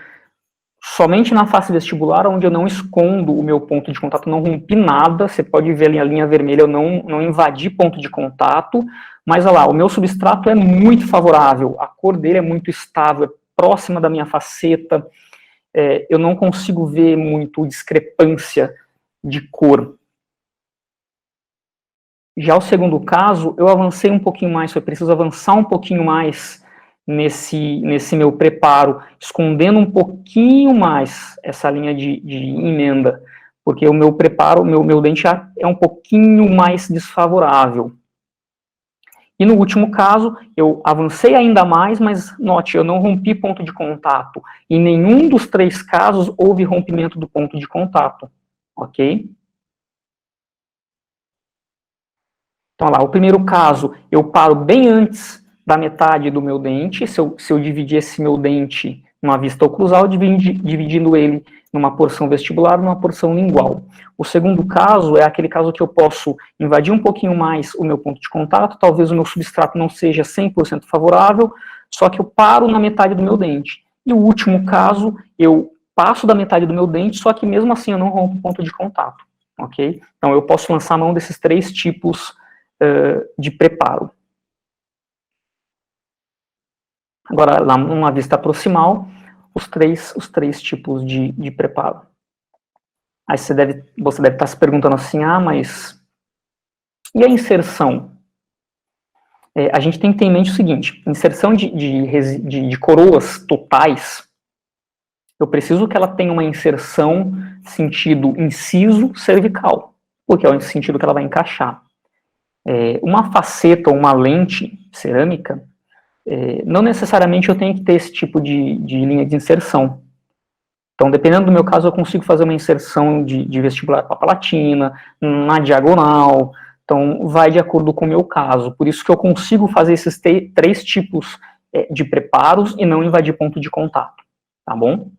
somente na face vestibular, onde eu não escondo o meu ponto de contato, não rompi nada, você pode ver ali a linha vermelha, eu não invadi ponto de contato, mas olha lá, o meu substrato é muito favorável, a cor dele é muito estável, é próxima da minha faceta, eu não consigo ver muito discrepância de cor. Já o segundo caso, eu avancei um pouquinho mais, foi preciso avançar um pouquinho mais nesse meu preparo, escondendo um pouquinho mais essa linha de emenda, porque o meu preparo, meu dente é um pouquinho mais desfavorável. E no último caso, eu avancei ainda mais, mas note, eu não rompi ponto de contato. Em nenhum dos 3 casos houve rompimento do ponto de contato, ok? Então, olha lá, o primeiro caso, eu paro bem antes da metade do meu dente. Se eu dividir esse meu dente numa vista oclusal, dividindo ele numa porção vestibular e numa porção lingual. O segundo caso é aquele caso que eu posso invadir um pouquinho mais o meu ponto de contato, talvez o meu substrato não seja 100% favorável, só que eu paro na metade do meu dente. E o último caso, eu passo da metade do meu dente, só que mesmo assim eu não rompo o ponto de contato, ok? Então eu posso lançar a mão desses 3 tipos de preparo. Agora, lá numa vista proximal, os três tipos de preparo. Aí você deve estar se perguntando assim, mas e a inserção? A gente tem que ter em mente o seguinte, inserção de coroas totais, eu preciso que ela tenha uma inserção sentido inciso cervical, porque é o sentido que ela vai encaixar. Uma faceta ou uma lente cerâmica, não necessariamente eu tenho que ter esse tipo de linha de inserção. Então, dependendo do meu caso, eu consigo fazer uma inserção de vestibular papalatina, na diagonal, então vai de acordo com o meu caso. Por isso que eu consigo fazer esses 3 tipos de preparos e não invadir ponto de contato, tá bom?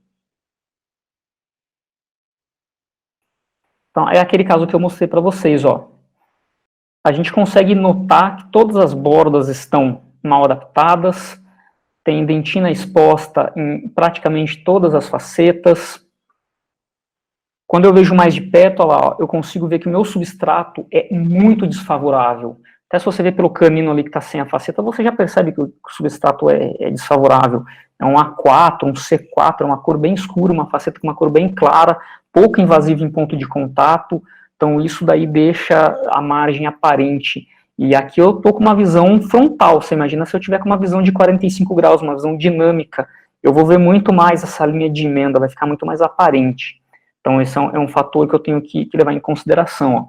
Então, é aquele caso que eu mostrei para vocês, ó. A gente consegue notar que todas as bordas estão mal adaptadas, tem dentina exposta em praticamente todas as facetas. Quando eu vejo mais de perto, olha lá, ó, eu consigo ver que o meu substrato é muito desfavorável. Até se você ver pelo canino ali que está sem a faceta, você já percebe que o substrato é desfavorável. É um A4, um C4, é uma cor bem escura, uma faceta com uma cor bem clara, pouco invasiva em ponto de contato. Então isso daí deixa a margem aparente. E aqui eu estou com uma visão frontal. Você imagina se eu tiver com uma visão de 45 graus, uma visão dinâmica. Eu vou ver muito mais essa linha de emenda, vai ficar muito mais aparente. Então esse é um fator que eu tenho que levar em consideração. Ó.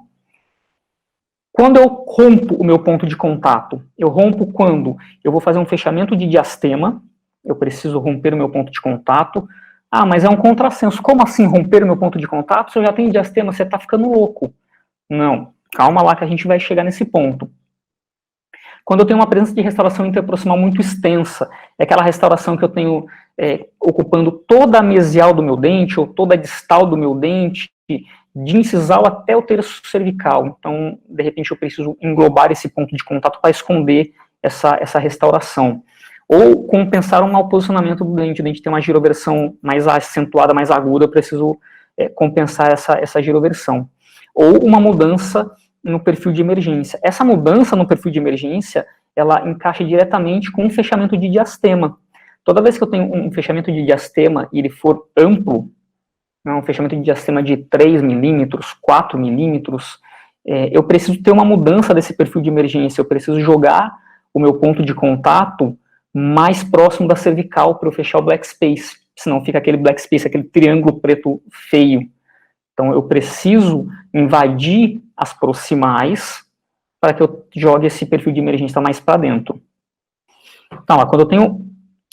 Quando eu rompo o meu ponto de contato, eu rompo quando eu vou fazer um fechamento de diastema, eu preciso romper o meu ponto de contato. Ah, mas é um contrassenso. Como assim romper o meu ponto de contato? Se eu já tenho diastema, você está ficando louco. Não, calma lá que a gente vai chegar nesse ponto. Quando eu tenho uma presença de restauração interproximal muito extensa, é aquela restauração que eu tenho ocupando toda a mesial do meu dente, ou toda a distal do meu dente, de incisal até o terço cervical. Então, de repente, eu preciso englobar esse ponto de contato para esconder essa restauração. Ou compensar um mau posicionamento do dente. O dente tem uma giroversão mais acentuada, mais aguda, eu preciso compensar essa giroversão. Ou uma mudança no perfil de emergência. Essa mudança no perfil de emergência, ela encaixa diretamente com o fechamento de diastema. Toda vez que eu tenho um fechamento de diastema e ele for amplo, um fechamento de diastema de 3 milímetros, 4 milímetros, eu preciso ter uma mudança desse perfil de emergência, eu preciso jogar o meu ponto de contato mais próximo da cervical para eu fechar o black space, senão fica aquele black space, aquele triângulo preto feio. Então eu preciso invadir as proximais para que eu jogue esse perfil de emergência mais para dentro. Então, ó, quando eu tenho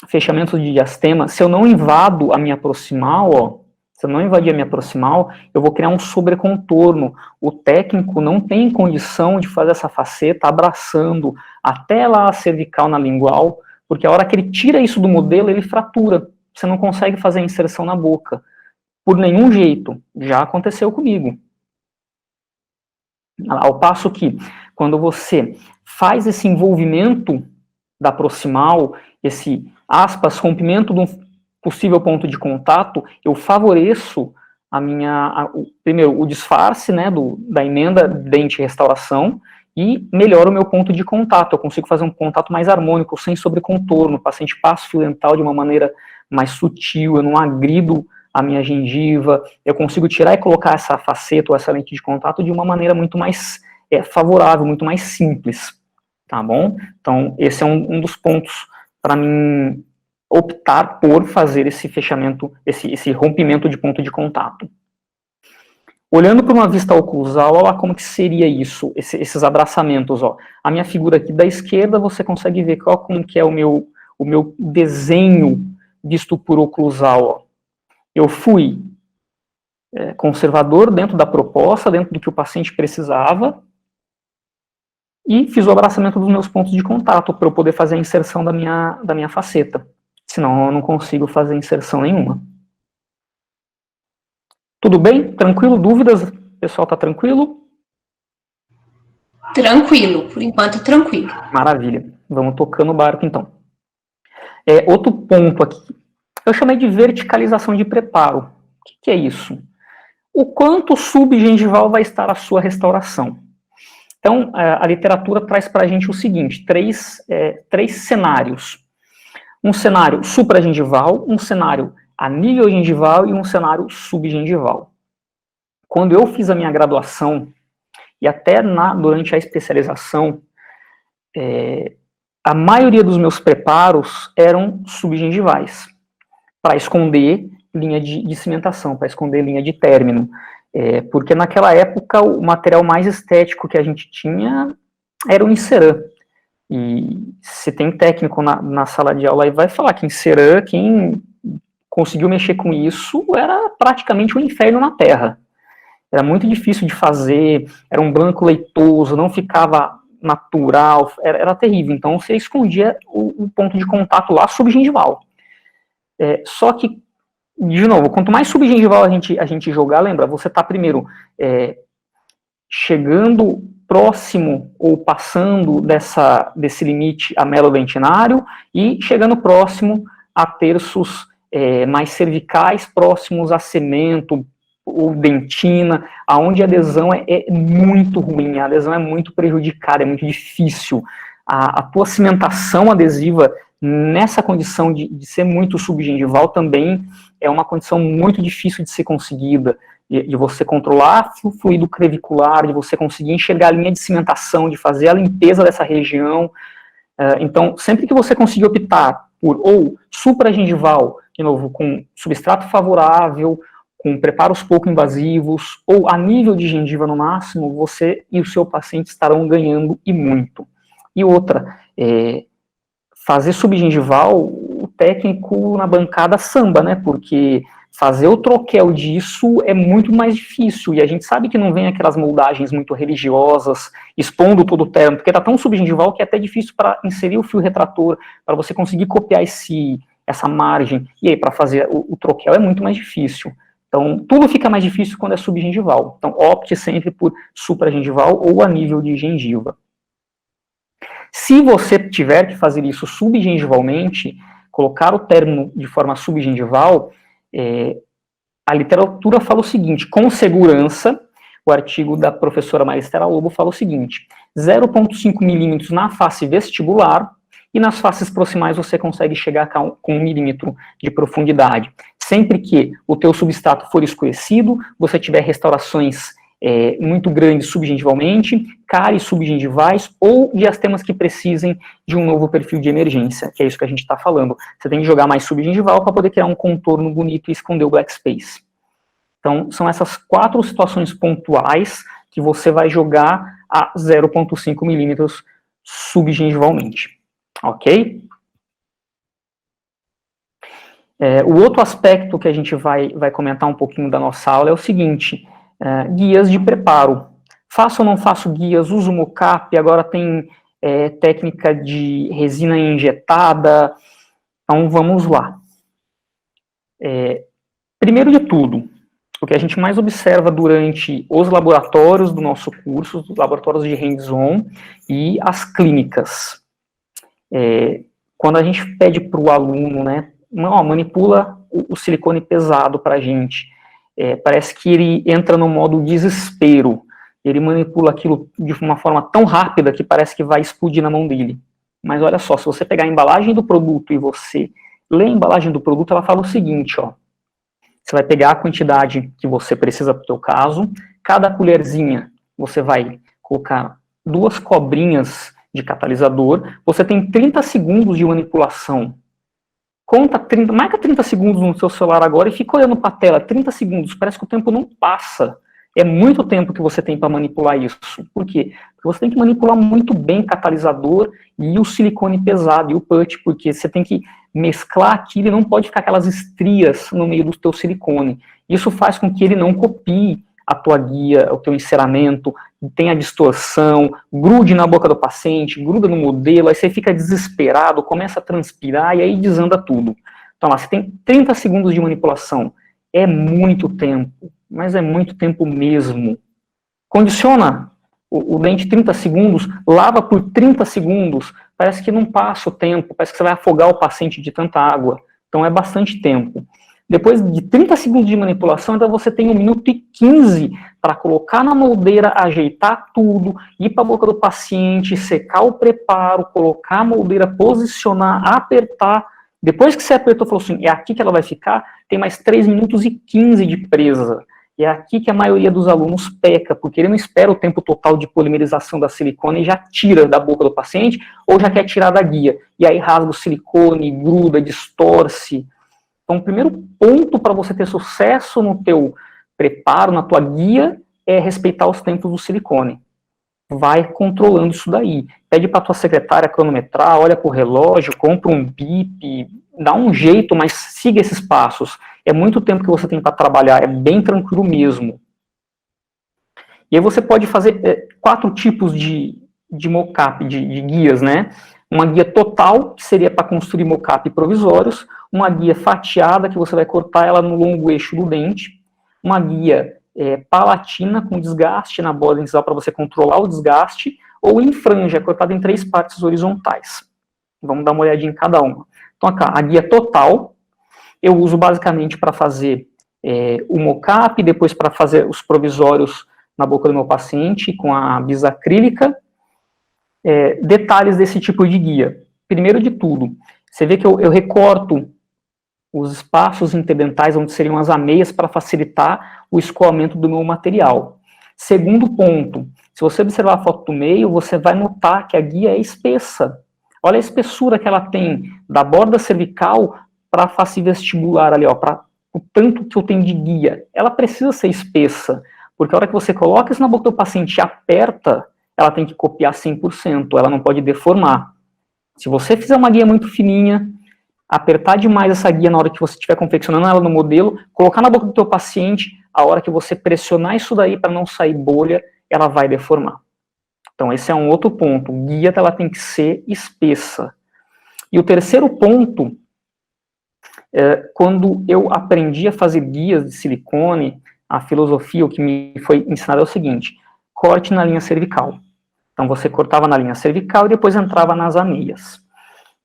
fechamento de diastema, se eu não invado a minha proximal, ó, se eu não invadir a minha proximal, eu vou criar um sobrecontorno. O técnico não tem condição de fazer essa faceta abraçando até lá a cervical na lingual, porque a hora que ele tira isso do modelo, ele fratura. Você não consegue fazer a inserção na boca. Por nenhum jeito. Já aconteceu comigo. Ao passo que, quando você faz esse envolvimento da proximal, esse, aspas, rompimento de um possível ponto de contato, eu favoreço primeiro, o disfarce, né, da emenda dente-restauração, e melhoro o meu ponto de contato. Eu consigo fazer um contato mais harmônico, sem sobrecontorno. O paciente passa o fio dental de uma maneira mais sutil, eu não agrido a minha gengiva, eu consigo tirar e colocar essa faceta ou essa lente de contato de uma maneira muito mais favorável, muito mais simples, tá bom? Então, esse é um dos pontos para mim optar por fazer esse fechamento, esse rompimento de ponto de contato. Olhando para uma vista oclusal, olha lá como que seria isso, esses abraçamentos, ó. A minha figura aqui da esquerda, você consegue ver como que é o meu desenho visto por oclusal, ó. Eu fui conservador dentro da proposta, dentro do que o paciente precisava, e fiz o abraçamento dos meus pontos de contato para eu poder fazer a inserção da minha faceta. Senão eu não consigo fazer inserção nenhuma. Tudo bem? Tranquilo? Dúvidas? O pessoal está tranquilo? Tranquilo, por enquanto tranquilo. Maravilha. Vamos tocando o barco então. Outro ponto aqui. Eu chamei de verticalização de preparo. O que é isso? O quanto subgengival vai estar a sua restauração? Então, a literatura traz para a gente o seguinte, três cenários. Um cenário supragengival, um cenário a nível gengival e um cenário subgengival. Quando eu fiz a minha graduação, e até durante a especialização, a maioria dos meus preparos eram subgengivais, para esconder linha de cimentação, para esconder linha de término. Porque naquela época o material mais estético que a gente tinha era o Inceran. E se tem técnico na sala de aula aí vai falar que Inceran, quem conseguiu mexer com isso, era praticamente um inferno na Terra. Era muito difícil de fazer, era um branco leitoso, não ficava natural, era terrível. Então você escondia o ponto de contato lá subgengival. Só que, de novo, quanto mais subgengival a gente jogar, lembra, você está primeiro chegando próximo ou passando desse limite ameloventinário e chegando próximo a terços mais cervicais, próximos a cemento ou dentina, aonde a adesão é muito ruim, a adesão é muito prejudicada, é muito difícil. A tua cimentação adesiva nessa condição de ser muito subgengival também é uma condição muito difícil de ser conseguida, de você controlar o fluido crevicular, de você conseguir enxergar a linha de cimentação, de fazer a limpeza dessa região. Então, sempre que você conseguir optar por ou supragengival, de novo, com substrato favorável, com preparos pouco invasivos, ou a nível de gengiva no máximo, você e o seu paciente estarão ganhando e muito. E outra, fazer subgengival, o técnico na bancada samba, né, porque fazer o troquel disso é muito mais difícil, e a gente sabe que não vem aquelas moldagens muito religiosas, expondo todo o termo, porque está tão subgengival que é até difícil para inserir o fio retrator, para você conseguir copiar essa margem, e aí para fazer o troquel é muito mais difícil. Então, tudo fica mais difícil quando é subgengival. Então, opte sempre por supragengival ou a nível de gengiva. Se você tiver que fazer isso subgengivalmente, colocar o término de forma subgengival, a literatura fala o seguinte, com segurança, o artigo da professora Maristela Lobo fala o seguinte, 0,5 milímetros na face vestibular, e nas faces proximais você consegue chegar com 1 milímetro de profundidade. Sempre que o teu substrato for escurecido, você tiver restaurações muito grandes subgengivalmente, cáries subgengivais ou diastemas que precisem de um novo perfil de emergência, que é isso que a gente está falando. Você tem que jogar mais subgengival para poder criar um contorno bonito e esconder o black space. Então, são essas 4 situações pontuais que você vai jogar a 0,5 milímetros subgengivalmente. Ok? O outro aspecto que a gente vai comentar um pouquinho da nossa aula é o seguinte, guias de preparo. Faço ou não faço guias, uso mocap, agora tem técnica de resina injetada, então vamos lá. Primeiro de tudo, o que a gente mais observa durante os laboratórios do nosso curso, os laboratórios de hands-on e as clínicas. Quando a gente pede para o aluno, né, manipula o silicone pesado para a gente, parece que ele entra no modo desespero, ele manipula aquilo de uma forma tão rápida que parece que vai explodir na mão dele. Mas olha só, se você pegar a embalagem do produto e você ler a embalagem do produto, ela fala o seguinte, ó, você vai pegar a quantidade que você precisa para o seu caso, cada colherzinha você vai colocar 2 cobrinhas de catalisador, você tem 30 segundos de manipulação. Marca 30 segundos no seu celular agora e fica olhando para a tela, 30 segundos, parece que o tempo não passa. É muito tempo que você tem para manipular isso. Por quê? Porque você tem que manipular muito bem o catalisador e o silicone pesado e o putty, porque você tem que mesclar aquilo e não pode ficar aquelas estrias no meio do teu silicone. Isso faz com que ele não copie a tua guia, o teu enceramento, tenha distorção, grude na boca do paciente, gruda no modelo, aí você fica desesperado, começa a transpirar e aí desanda tudo. Então lá, você tem 30 segundos de manipulação. É muito tempo, mas é muito tempo mesmo. Condiciona o dente 30 segundos, lava por 30 segundos, parece que não passa o tempo, parece que você vai afogar o paciente de tanta água. Então é bastante tempo. Depois de 30 segundos de manipulação, então você tem 1 minuto e 15 para colocar na moldeira, ajeitar tudo, ir para a boca do paciente, secar o preparo, colocar a moldeira, posicionar, apertar. Depois que você apertou, falou assim, é aqui que ela vai ficar, tem mais 3 minutos e 15 de presa. E é aqui que a maioria dos alunos peca, porque ele não espera o tempo total de polimerização da silicone e já tira da boca do paciente, ou já quer tirar da guia. E aí rasga o silicone, gruda, distorce. Então, o primeiro ponto para você ter sucesso no teu preparo, na tua guia, é respeitar os tempos do silicone. Vai controlando isso daí. Pede para tua secretária cronometrar, olha para o relógio, compra um bip, dá um jeito, mas siga esses passos. É muito tempo que você tem para trabalhar, é bem tranquilo mesmo. E aí você pode fazer 4 tipos de mockup, de guias, né? Uma guia total, que seria para construir mockup provisórios, uma guia fatiada, que você vai cortar ela no longo eixo do dente, uma guia palatina, com desgaste na borda incisal para você controlar o desgaste, ou em franja, cortada em 3 partes horizontais. Vamos dar uma olhadinha em cada uma. Então, a guia total, eu uso basicamente para fazer o mockup, depois para fazer os provisórios na boca do meu paciente, com a bisacrílica. Detalhes desse tipo de guia. Primeiro de tudo, você vê que eu recorto os espaços interdentais, onde seriam as ameias, para facilitar o escoamento do meu material. Segundo ponto, se você observar a foto do meio, você vai notar que a guia é espessa. Olha a espessura que ela tem da borda cervical para a face vestibular ali, ó, para o tanto que eu tenho de guia. Ela precisa ser espessa, porque a hora que você coloca isso na boca do paciente e aperta, ela tem que copiar 100%, ela não pode deformar. Se você fizer uma guia muito fininha, apertar demais essa guia na hora que você estiver confeccionando ela no modelo, colocar na boca do teu paciente, a hora que você pressionar isso daí para não sair bolha, ela vai deformar. Então esse é um outro ponto, guia ela tem que ser espessa. E o terceiro ponto, quando eu aprendi a fazer guias de silicone, a filosofia, o que me foi ensinado é o seguinte, corte na linha cervical. Então você cortava na linha cervical e depois entrava nas ameias.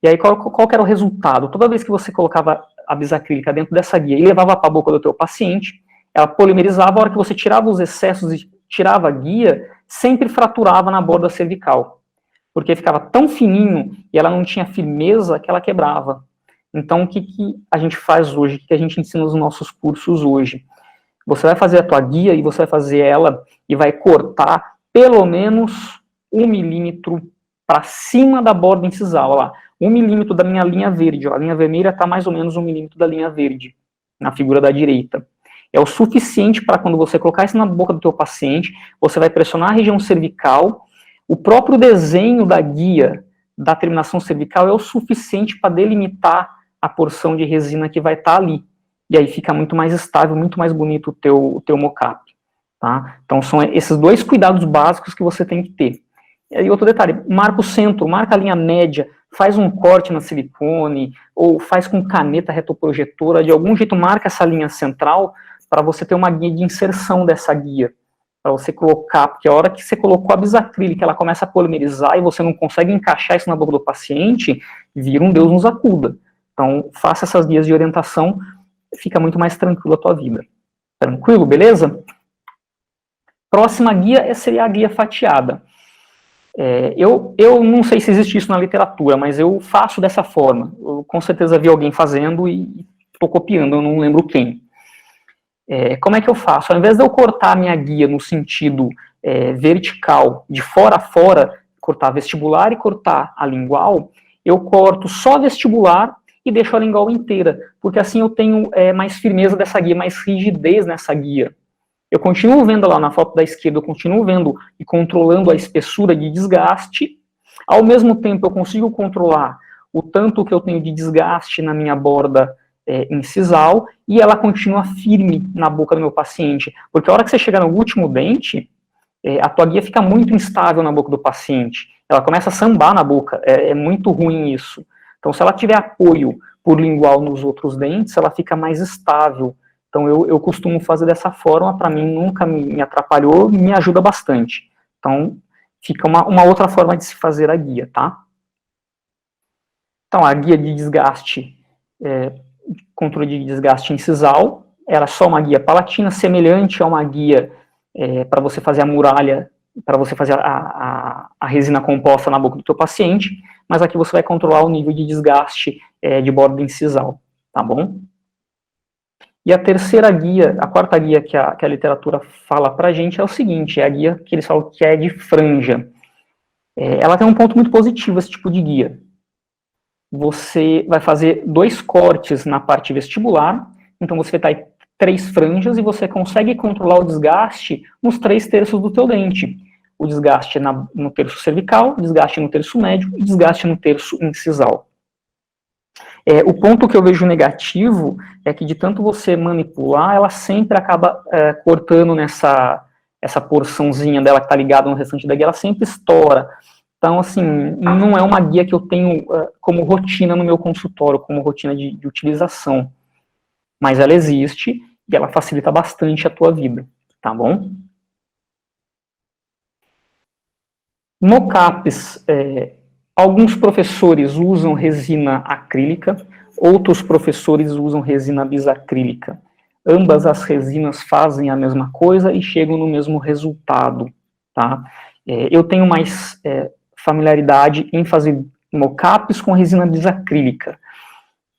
E aí qual que era o resultado? Toda vez que você colocava a bisacrílica dentro dessa guia e levava para a boca do teu paciente, ela polimerizava, a hora que você tirava os excessos e tirava a guia, sempre fraturava na borda cervical. Porque ficava tão fininho e ela não tinha firmeza que ela quebrava. Então o que a gente faz hoje? O que a gente ensina nos nossos cursos hoje? Você vai fazer a tua guia e você vai fazer ela e vai cortar pelo menos 1 milímetro para cima da borda incisal, olha lá. 1 milímetro da minha linha verde, ó, a linha vermelha está mais ou menos 1 milímetro da linha verde, na figura da direita. É o suficiente para quando você colocar isso na boca do teu paciente, você vai pressionar a região cervical, o próprio desenho da guia da terminação cervical é o suficiente para delimitar a porção de resina que vai estar ali. E aí fica muito mais estável, muito mais bonito o teu mockup. Tá? Então são esses 2 cuidados básicos que você tem que ter. E outro detalhe, marca o centro, marca a linha média, faz um corte na silicone, ou faz com caneta retoprojetora, de algum jeito marca essa linha central, para você ter uma guia de inserção dessa guia, para você colocar, porque a hora que você colocou a bisacrílica, ela começa a polimerizar e você não consegue encaixar isso na boca do paciente, vira um Deus nos acuda. Então, faça essas guias de orientação, fica muito mais tranquilo a tua vida. Tranquilo, beleza? Próxima guia seria a guia fatiada. Eu não sei se existe isso na literatura, mas eu faço dessa forma. Eu com certeza vi alguém fazendo e estou copiando, eu não lembro quem. Como é que eu faço? Ao invés de eu cortar a minha guia no sentido vertical, de fora a fora, cortar vestibular e cortar a lingual, eu corto só vestibular e deixo a lingual inteira, porque assim eu tenho mais firmeza dessa guia, mais rigidez nessa guia. Eu continuo vendo lá na foto da esquerda, eu continuo vendo e controlando a espessura de desgaste, ao mesmo tempo eu consigo controlar o tanto que eu tenho de desgaste na minha borda incisal, e ela continua firme na boca do meu paciente, porque a hora que você chegar no último dente, a tua guia fica muito instável na boca do paciente, ela começa a sambar na boca, é muito ruim isso. Então, se ela tiver apoio por lingual nos outros dentes, ela fica mais estável. Então, eu costumo fazer dessa forma, para mim nunca me atrapalhou, me ajuda bastante. Então, fica uma outra forma de se fazer a guia, tá? Então, a guia de desgaste, controle de desgaste incisal, era só uma guia palatina, semelhante a uma guia para você fazer a muralha, para você fazer a resina composta na boca do teu paciente, mas aqui você vai controlar o nível de desgaste de borda incisal, tá bom? E a terceira guia, a quarta guia que a literatura fala pra gente é o seguinte, é a guia que eles falam que é de franja. Ela tem um ponto muito positivo, esse tipo de guia. Você vai fazer 2 cortes na parte vestibular, então você vai estar 3 franjas e você consegue controlar o desgaste nos 3 terços do teu dente. O desgaste no terço cervical, desgaste no terço médio e desgaste no terço incisal. O ponto que eu vejo negativo é que de tanto você manipular, ela sempre acaba cortando essa porçãozinha dela que está ligada no restante da guia, ela sempre estoura. Então, assim, não é uma guia que eu tenho como rotina no meu consultório, como rotina de utilização. Mas ela existe e ela facilita bastante a tua vida, tá bom? Mocaps, alguns professores usam resina acrílica, outros professores usam resina bisacrílica. Ambas as resinas fazem a mesma coisa e chegam no mesmo resultado, tá? Eu tenho mais familiaridade em fazer mocaps com resina bisacrílica.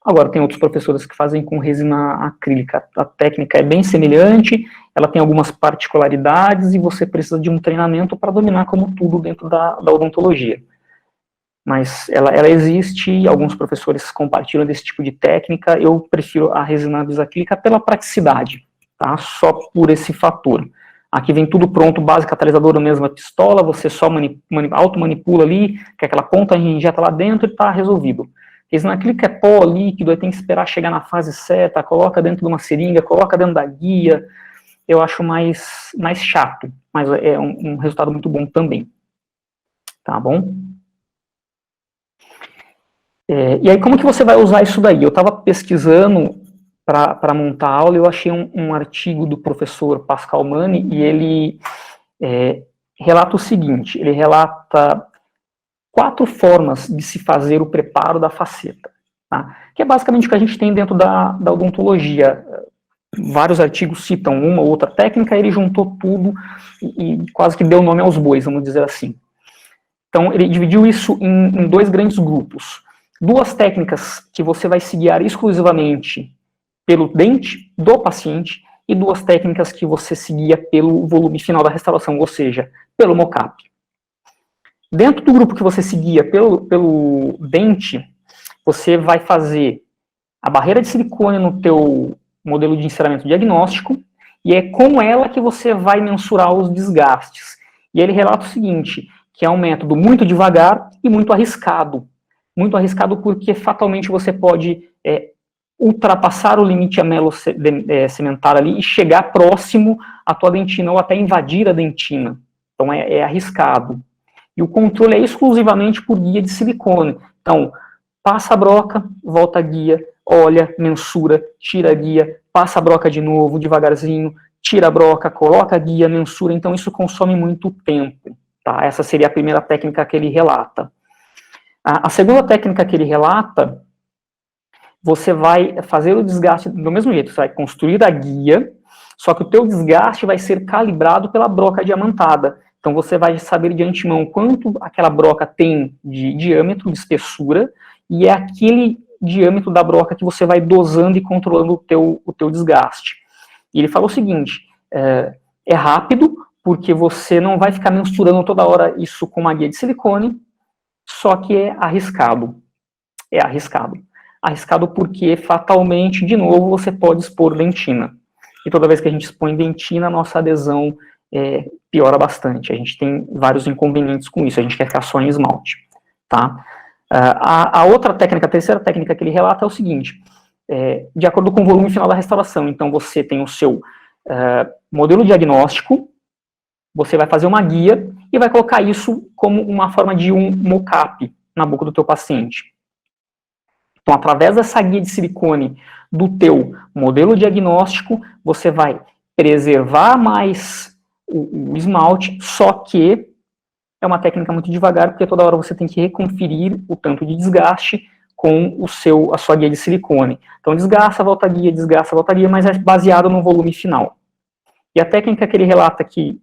Agora, tem outros professores que fazem com resina acrílica. A técnica é bem semelhante, ela tem algumas particularidades e você precisa de um treinamento para dominar como tudo dentro da odontologia. Mas ela existe, alguns professores compartilham desse tipo de técnica, eu prefiro a resina bisacrílica pela praticidade, tá? Só por esse fator. Aqui vem tudo pronto, base catalisadora, mesma pistola, você só auto-manipula ali, que aquela ponta injeta lá dentro e está resolvido. Resina acrílica é pó, líquido, aí tem que esperar chegar na fase certa, coloca dentro de uma seringa, coloca dentro da guia, eu acho mais chato, mas é um resultado muito bom também, tá bom? E aí, como que você vai usar isso daí? Eu estava pesquisando para montar a aula, eu achei um artigo do professor Pascal Mani, e ele relata o seguinte, ele relata 4 formas de se fazer o preparo da faceta, tá? Que é basicamente o que a gente tem dentro da odontologia. Vários artigos citam uma ou outra técnica, ele juntou tudo e quase que deu nome aos bois, vamos dizer assim. Então, ele dividiu isso em 2 grandes grupos. 2 técnicas que você vai se guiar exclusivamente pelo dente do paciente e 2 técnicas que você se guia pelo volume final da restauração, ou seja, pelo mocap. Dentro do grupo que você se guia pelo dente, você vai fazer a barreira de silicone no teu modelo de enceramento diagnóstico, e é com ela que você vai mensurar os desgastes. E ele relata o seguinte, que é um método muito devagar e muito arriscado. Muito arriscado porque fatalmente você pode ultrapassar o limite amelo-cementar ali e chegar próximo à tua dentina ou até invadir a dentina. Então é arriscado. E o controle é exclusivamente por guia de silicone. Então, passa a broca, volta a guia, olha, mensura, tira a guia, passa a broca de novo, devagarzinho, tira a broca, coloca a guia, mensura. Então, isso consome muito tempo. Tá? Essa seria a primeira técnica que ele relata. A segunda técnica que ele relata, você vai fazer o desgaste do mesmo jeito. Você vai construir a guia, só que o teu desgaste vai ser calibrado pela broca diamantada. Então, você vai saber de antemão quanto aquela broca tem de diâmetro, de espessura, e é aquele diâmetro da broca que você vai dosando e controlando o teu desgaste. E ele fala o seguinte, é rápido, porque você não vai ficar mensurando toda hora isso com uma guia de silicone, só que é arriscado. É arriscado. Arriscado porque, fatalmente, de novo, você pode expor dentina. E toda vez que a gente expõe dentina, a nossa adesão piora bastante. A gente tem vários inconvenientes com isso. A gente quer ficar só em esmalte. Tá? A outra técnica, a terceira técnica que ele relata é o seguinte, de acordo com o volume final da restauração. Então, você tem o seu modelo diagnóstico, você vai fazer uma guia e vai colocar isso como uma forma de um mock-up na boca do teu paciente. Então, através dessa guia de silicone do teu modelo diagnóstico, você vai preservar mais o esmalte, só que é uma técnica muito devagar, porque toda hora você tem que reconferir o tanto de desgaste com a sua guia de silicone. Então, desgasta, volta guia, mas é baseado no volume final. E a técnica que ele relata que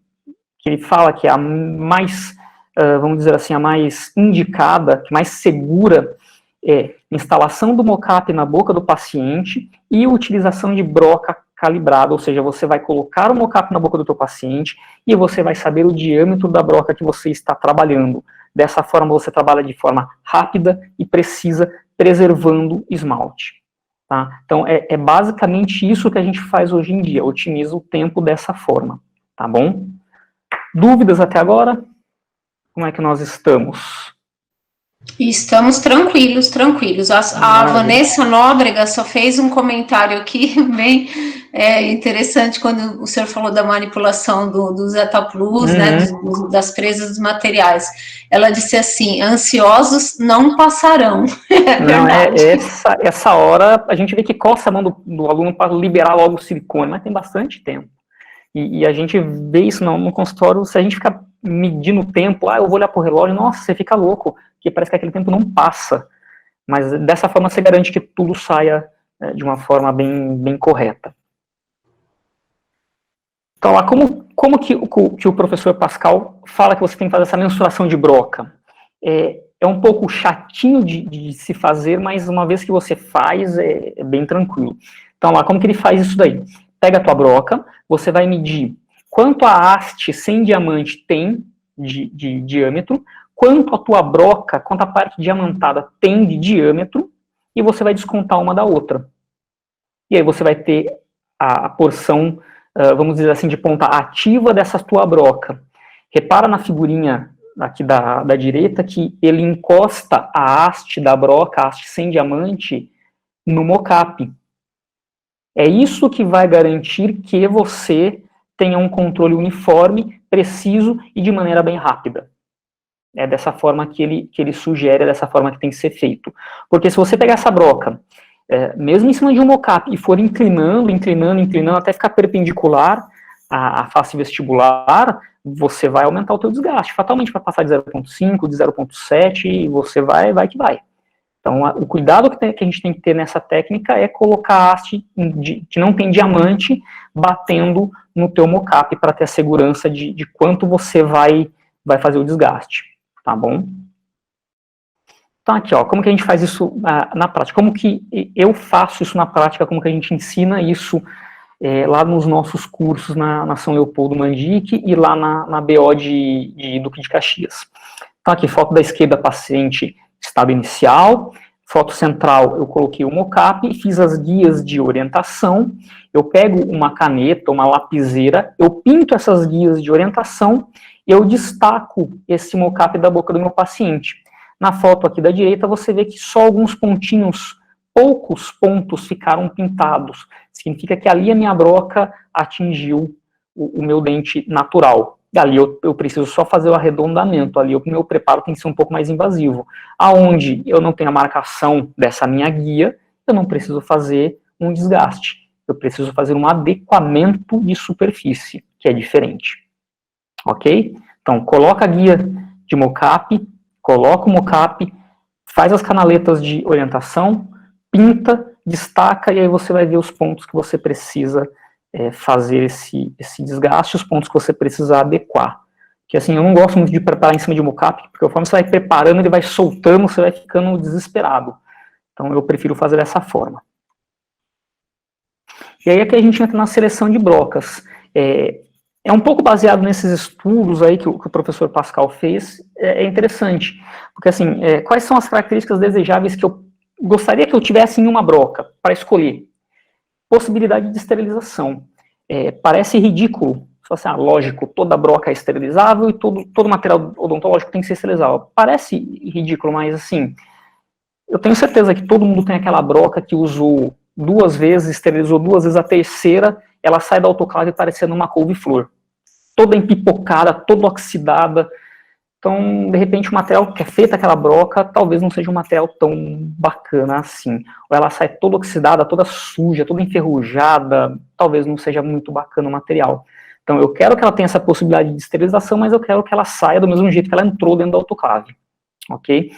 ele fala que é a mais, vamos dizer assim, a mais indicada, que mais segura, é instalação do mock-up na boca do paciente e utilização de broca calibrada, ou seja, você vai colocar o mock-up na boca do teu paciente e você vai saber o diâmetro da broca que você está trabalhando. Dessa forma, você trabalha de forma rápida e precisa, preservando esmalte. Tá? Então, é basicamente isso que a gente faz hoje em dia, otimiza o tempo dessa forma, tá bom? Dúvidas até agora? Como é que nós estamos? Estamos tranquilos, tranquilos. A Vanessa Nóbrega só fez um comentário aqui bem interessante quando o senhor falou da manipulação do Zeta Plus, né, das presas dos materiais. Ela disse assim, ansiosos não passarão. Não, essa hora a gente vê que coça a mão do aluno para liberar logo o silicone, mas tem bastante tempo. E a gente vê isso no consultório, se a gente ficar medindo o tempo, eu vou olhar pro relógio, nossa, você fica louco, porque parece que aquele tempo não passa. Mas dessa forma você garante que tudo saia de uma forma bem correta. Então, lá, como que o professor Pascal fala que você tem que fazer essa mensuração de broca? É um pouco chatinho de se fazer, mas uma vez que você faz, é bem tranquilo. Então, lá, como que ele faz isso daí? Pega a tua broca, você vai medir quanto a haste sem diamante tem de diâmetro, quanto a tua broca, quanto a parte diamantada tem de diâmetro, e você vai descontar uma da outra. E aí você vai ter a porção, vamos dizer assim, de ponta ativa dessa tua broca. Repara na figurinha aqui da direita que ele encosta a haste da broca, a haste sem diamante, no mock-up. É isso que vai garantir que você tenha um controle uniforme, preciso e de maneira bem rápida. É dessa forma que ele sugere, é dessa forma que tem que ser feito. Porque se você pegar essa broca, mesmo em cima de um mock-up, e for inclinando até ficar perpendicular à face vestibular, você vai aumentar o teu desgaste. Fatalmente vai passar de 0,5, de 0,7, e você vai que vai. Então, o cuidado que a gente tem que ter nessa técnica é colocar a haste que não tem diamante batendo no teu mock-up para ter a segurança de quanto você vai fazer o desgaste, tá bom? Então, aqui, ó, como que a gente faz isso na prática? Como que eu faço isso na prática? Como que a gente ensina isso lá nos nossos cursos na São Leopoldo Mandique e lá na BO de Duque de Caxias? Então, aqui, foto da esquerda, paciente estado inicial, foto central, eu coloquei o mock-up e fiz as guias de orientação. Eu pego uma caneta, uma lapiseira, eu pinto essas guias de orientação e eu destaco esse mock-up da boca do meu paciente. Na foto aqui da direita, você vê que só alguns pontinhos, poucos pontos ficaram pintados. Significa que ali a minha broca atingiu o meu dente natural. Ali eu preciso só fazer o arredondamento, ali o meu preparo tem que ser um pouco mais invasivo. Aonde eu não tenho a marcação dessa minha guia, eu não preciso fazer um desgaste. Eu preciso fazer um adequamento de superfície, que é diferente. Ok? Então, coloca a guia de mock-up, coloca o mock-up, faz as canaletas de orientação, pinta, destaca, e aí você vai ver os pontos que você precisa fazer esse desgaste, os pontos que você precisa adequar. Que assim, eu não gosto muito de preparar em cima de mock-up, porque conforme você vai preparando, ele vai soltando, você vai ficando desesperado. Então eu prefiro fazer dessa forma. E aí aqui a gente entra na seleção de brocas. é um pouco baseado nesses estudos aí que o professor Pascal fez, é interessante, porque assim, quais são as características desejáveis que eu gostaria que eu tivesse em uma broca, para escolher? Possibilidade de esterilização. Parece ridículo, só assim, lógico, toda broca é esterilizável e todo material odontológico tem que ser esterilizável. Parece ridículo, mas assim, eu tenho certeza que todo mundo tem aquela broca que usou 2 vezes, esterilizou 2 vezes, a terceira, ela sai da autoclave parecendo uma couve-flor. Toda empipocada, toda oxidada. Então, de repente, o material que é feito aquela broca, talvez não seja um material tão bacana assim. Ou ela sai toda oxidada, toda suja, toda enferrujada, talvez não seja muito bacana o material. Então, eu quero que ela tenha essa possibilidade de esterilização, mas eu quero que ela saia do mesmo jeito que ela entrou dentro da autoclave. Ok?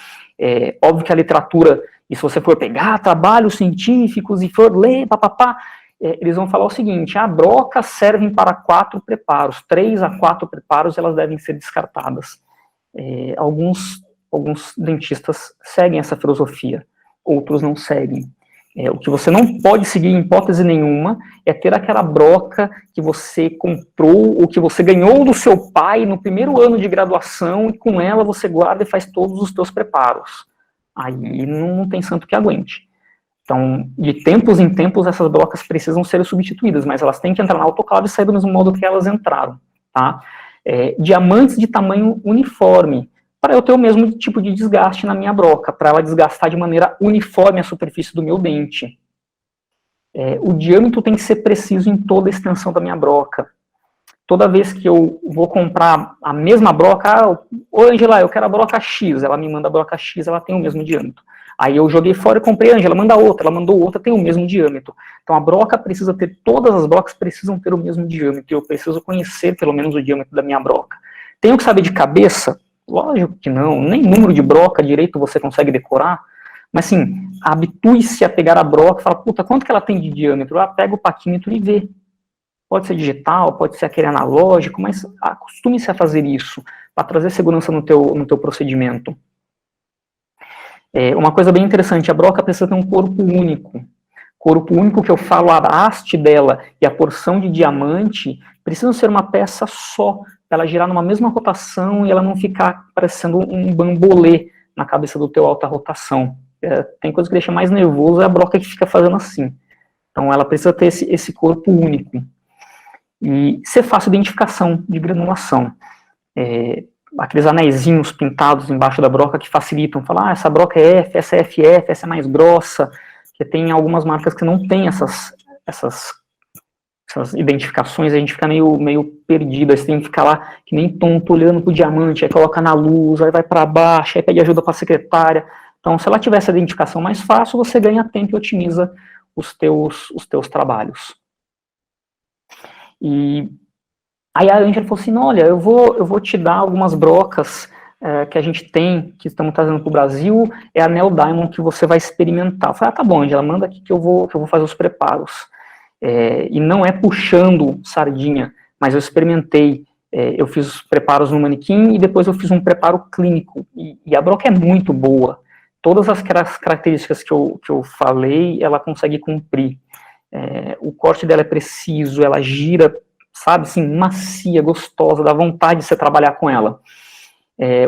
Óbvio que a literatura, e se você for pegar trabalhos científicos e for ler, papapá, eles vão falar o seguinte: a brocas servem para 4 preparos, 3 a 4 preparos, elas devem ser descartadas. Alguns dentistas seguem essa filosofia, outros não seguem. O que você não pode seguir em hipótese nenhuma é ter aquela broca que você comprou ou que você ganhou do seu pai no primeiro ano de graduação e com ela você guarda e faz todos os seus preparos. Aí não tem santo que aguente. Então, de tempos em tempos, essas brocas precisam ser substituídas, mas elas têm que entrar na autoclave e sair do mesmo modo que elas entraram, tá? Diamantes de tamanho uniforme, para eu ter o mesmo tipo de desgaste na minha broca, para ela desgastar de maneira uniforme a superfície do meu dente. O diâmetro tem que ser preciso em toda a extensão da minha broca. Toda vez que eu vou comprar a mesma broca, ô Angela, eu quero a broca X, ela me manda a broca X, ela tem o mesmo diâmetro. Aí eu joguei fora e comprei, Angela, manda outra, ela mandou outra, tem o mesmo diâmetro. Então a broca precisa ter, todas as brocas precisam ter o mesmo diâmetro, eu preciso conhecer pelo menos o diâmetro da minha broca. Tenho que saber de cabeça? Lógico que não, nem número de broca direito você consegue decorar, mas assim, habitue-se a pegar a broca e fala, puta, quanto que ela tem de diâmetro? Pega o paquímetro e vê. Pode ser digital, pode ser aquele analógico, mas acostume-se a fazer isso, para trazer segurança no teu procedimento. Uma coisa bem interessante, a broca precisa ter um corpo único. Corpo único que eu falo, a haste dela e a porção de diamante precisam ser uma peça só, para ela girar numa mesma rotação e ela não ficar parecendo um bambolê na cabeça do teu alta rotação. Tem coisa que deixa mais nervoso, é a broca que fica fazendo assim. Então ela precisa ter esse corpo único. E ser fácil de identificação de granulação. Aqueles anéisinhos pintados embaixo da broca que facilitam, falar, essa broca é F, essa é FF, essa é mais grossa, que tem algumas marcas que não tem essas identificações, a gente fica meio perdido, aí você tem que ficar lá que nem tonto, olhando pro diamante, aí coloca na luz, aí vai para baixo, aí pede ajuda para a secretária. Então, se ela tiver essa identificação mais fácil, você ganha tempo e otimiza os teus trabalhos. E aí a Angela falou assim, olha, eu vou te dar algumas brocas que a gente tem, que estamos trazendo para o Brasil, é a Neo Diamond que você vai experimentar. Eu falei, tá bom, Angela, manda aqui que eu vou fazer os preparos. E não é puxando sardinha, mas eu experimentei, eu fiz os preparos no manequim e depois eu fiz um preparo clínico, e a broca é muito boa. Todas as características que eu falei, ela consegue cumprir. O corte dela é preciso, ela gira, sabe, assim, macia, gostosa, dá vontade de você trabalhar com ela.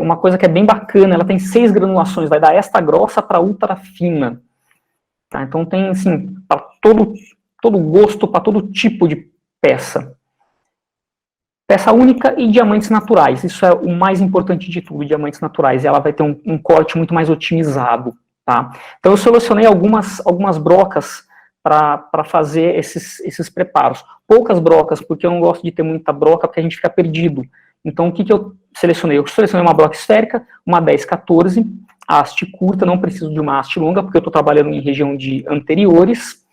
Uma coisa que é bem bacana, ela tem 6 granulações, vai da extra grossa para ultra fina. Tá? Então tem, assim, para todo gosto, para todo tipo de peça. Peça única e diamantes naturais, isso é o mais importante de tudo, diamantes naturais, e ela vai ter um corte muito mais otimizado. Tá? Então eu selecionei algumas brocas para fazer esses preparos. Poucas brocas, porque eu não gosto de ter muita broca, porque a gente fica perdido. Então, o que eu selecionei? Eu selecionei uma broca esférica, uma 1014, a haste curta, não preciso de uma haste longa, porque eu estou trabalhando em região de anteriores,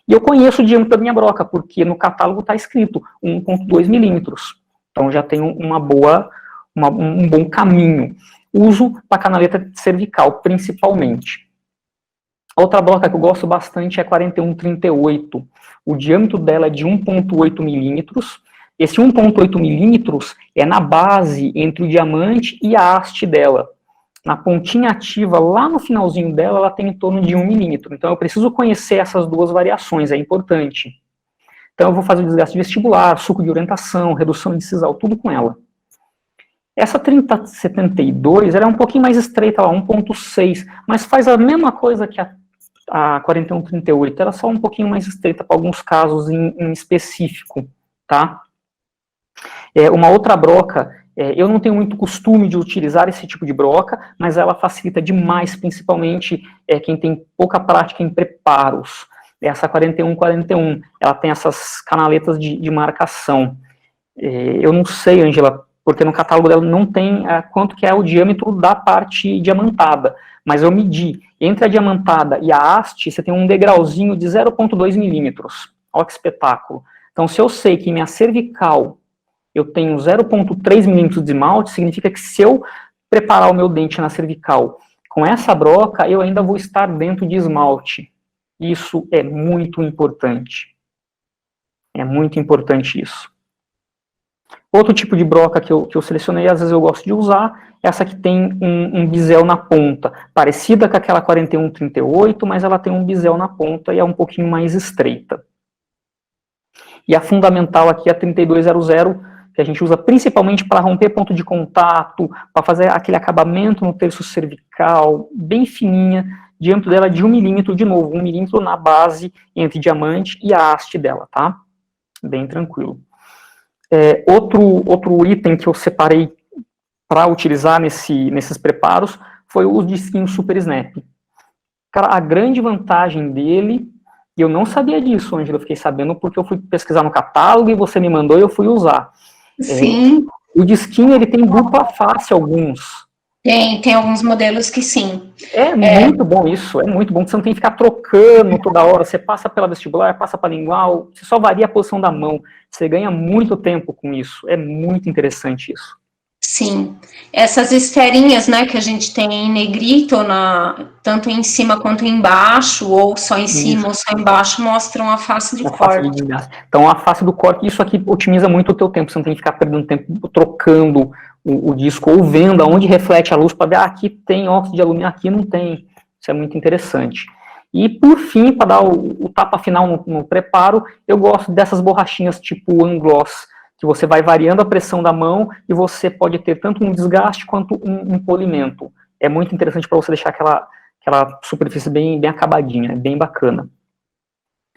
e eu conheço o diâmetro da minha broca, porque no catálogo está escrito 1,2 milímetros. Então, já tenho um bom caminho. Uso para canaleta cervical, principalmente. Outra broca que eu gosto bastante é a 4138. O diâmetro dela é de 1,8 milímetros. Esse 1,8 milímetros é na base entre o diamante e a haste dela. Na pontinha ativa, lá no finalzinho dela, ela tem em torno de 1 milímetro. Então eu preciso conhecer essas duas variações, é importante. Então eu vou fazer o desgaste vestibular, suco de orientação, redução incisal, tudo com ela. Essa 3072, ela é um pouquinho mais estreita, lá, 1.6, mas faz a mesma coisa que a 4138, ela é só um pouquinho mais estreita para alguns casos em específico, tá? Uma outra broca, eu não tenho muito costume de utilizar esse tipo de broca, mas ela facilita demais, principalmente quem tem pouca prática em preparos. Essa 4141, ela tem essas canaletas de marcação. Eu não sei, Ângela, porque no catálogo dela não tem quanto que é o diâmetro da parte diamantada, mas eu medi. Entre a diamantada e a haste, você tem um degrauzinho de 0,2 milímetros. Olha que espetáculo. Então, se eu sei que minha cervical eu tenho 0,3 milímetros de esmalte, significa que se eu preparar o meu dente na cervical com essa broca, eu ainda vou estar dentro de esmalte. Isso é muito importante. É muito importante isso. Outro tipo de broca que eu selecionei, às vezes eu gosto de usar, essa que tem um bisel na ponta, parecida com aquela 4138, mas ela tem um bisel na ponta e é um pouquinho mais estreita. E a fundamental aqui é a 3200, que a gente usa principalmente para romper ponto de contato, para fazer aquele acabamento no terço cervical, bem fininha, diâmetro dela de 1 milímetro, de novo, 1 milímetro na base entre diamante e a haste dela, tá? Bem tranquilo. Outro item que eu separei para utilizar nesses preparos foi o disquinho Super Snap. Cara, a grande vantagem dele, e eu não sabia disso, Angela, eu fiquei sabendo porque eu fui pesquisar no catálogo e você me mandou e eu fui usar. Sim. O disquinho, ele tem dupla face, alguns. Tem alguns modelos que sim. Muito bom isso, é muito bom, você não tem que ficar trocando toda hora, você passa pela vestibular, passa para lingual, você só varia a posição da mão, você ganha muito tempo com isso, é muito interessante isso. Sim, essas esferinhas, né, que a gente tem em negrito, tanto em cima quanto embaixo, ou só em cima ou só embaixo, mostram a face de corte. Então, a face do corte, isso aqui otimiza muito o teu tempo, você não tem que ficar perdendo tempo trocando o disco, ou vendo aonde reflete a luz, para ver, aqui tem óxido de alumínio, aqui não tem. Isso é muito interessante. E, por fim, para dar o tapa final no preparo, eu gosto dessas borrachinhas tipo Angloss, que você vai variando a pressão da mão e você pode ter tanto um desgaste quanto um polimento. É muito interessante para você deixar aquela superfície bem acabadinha, bem bacana.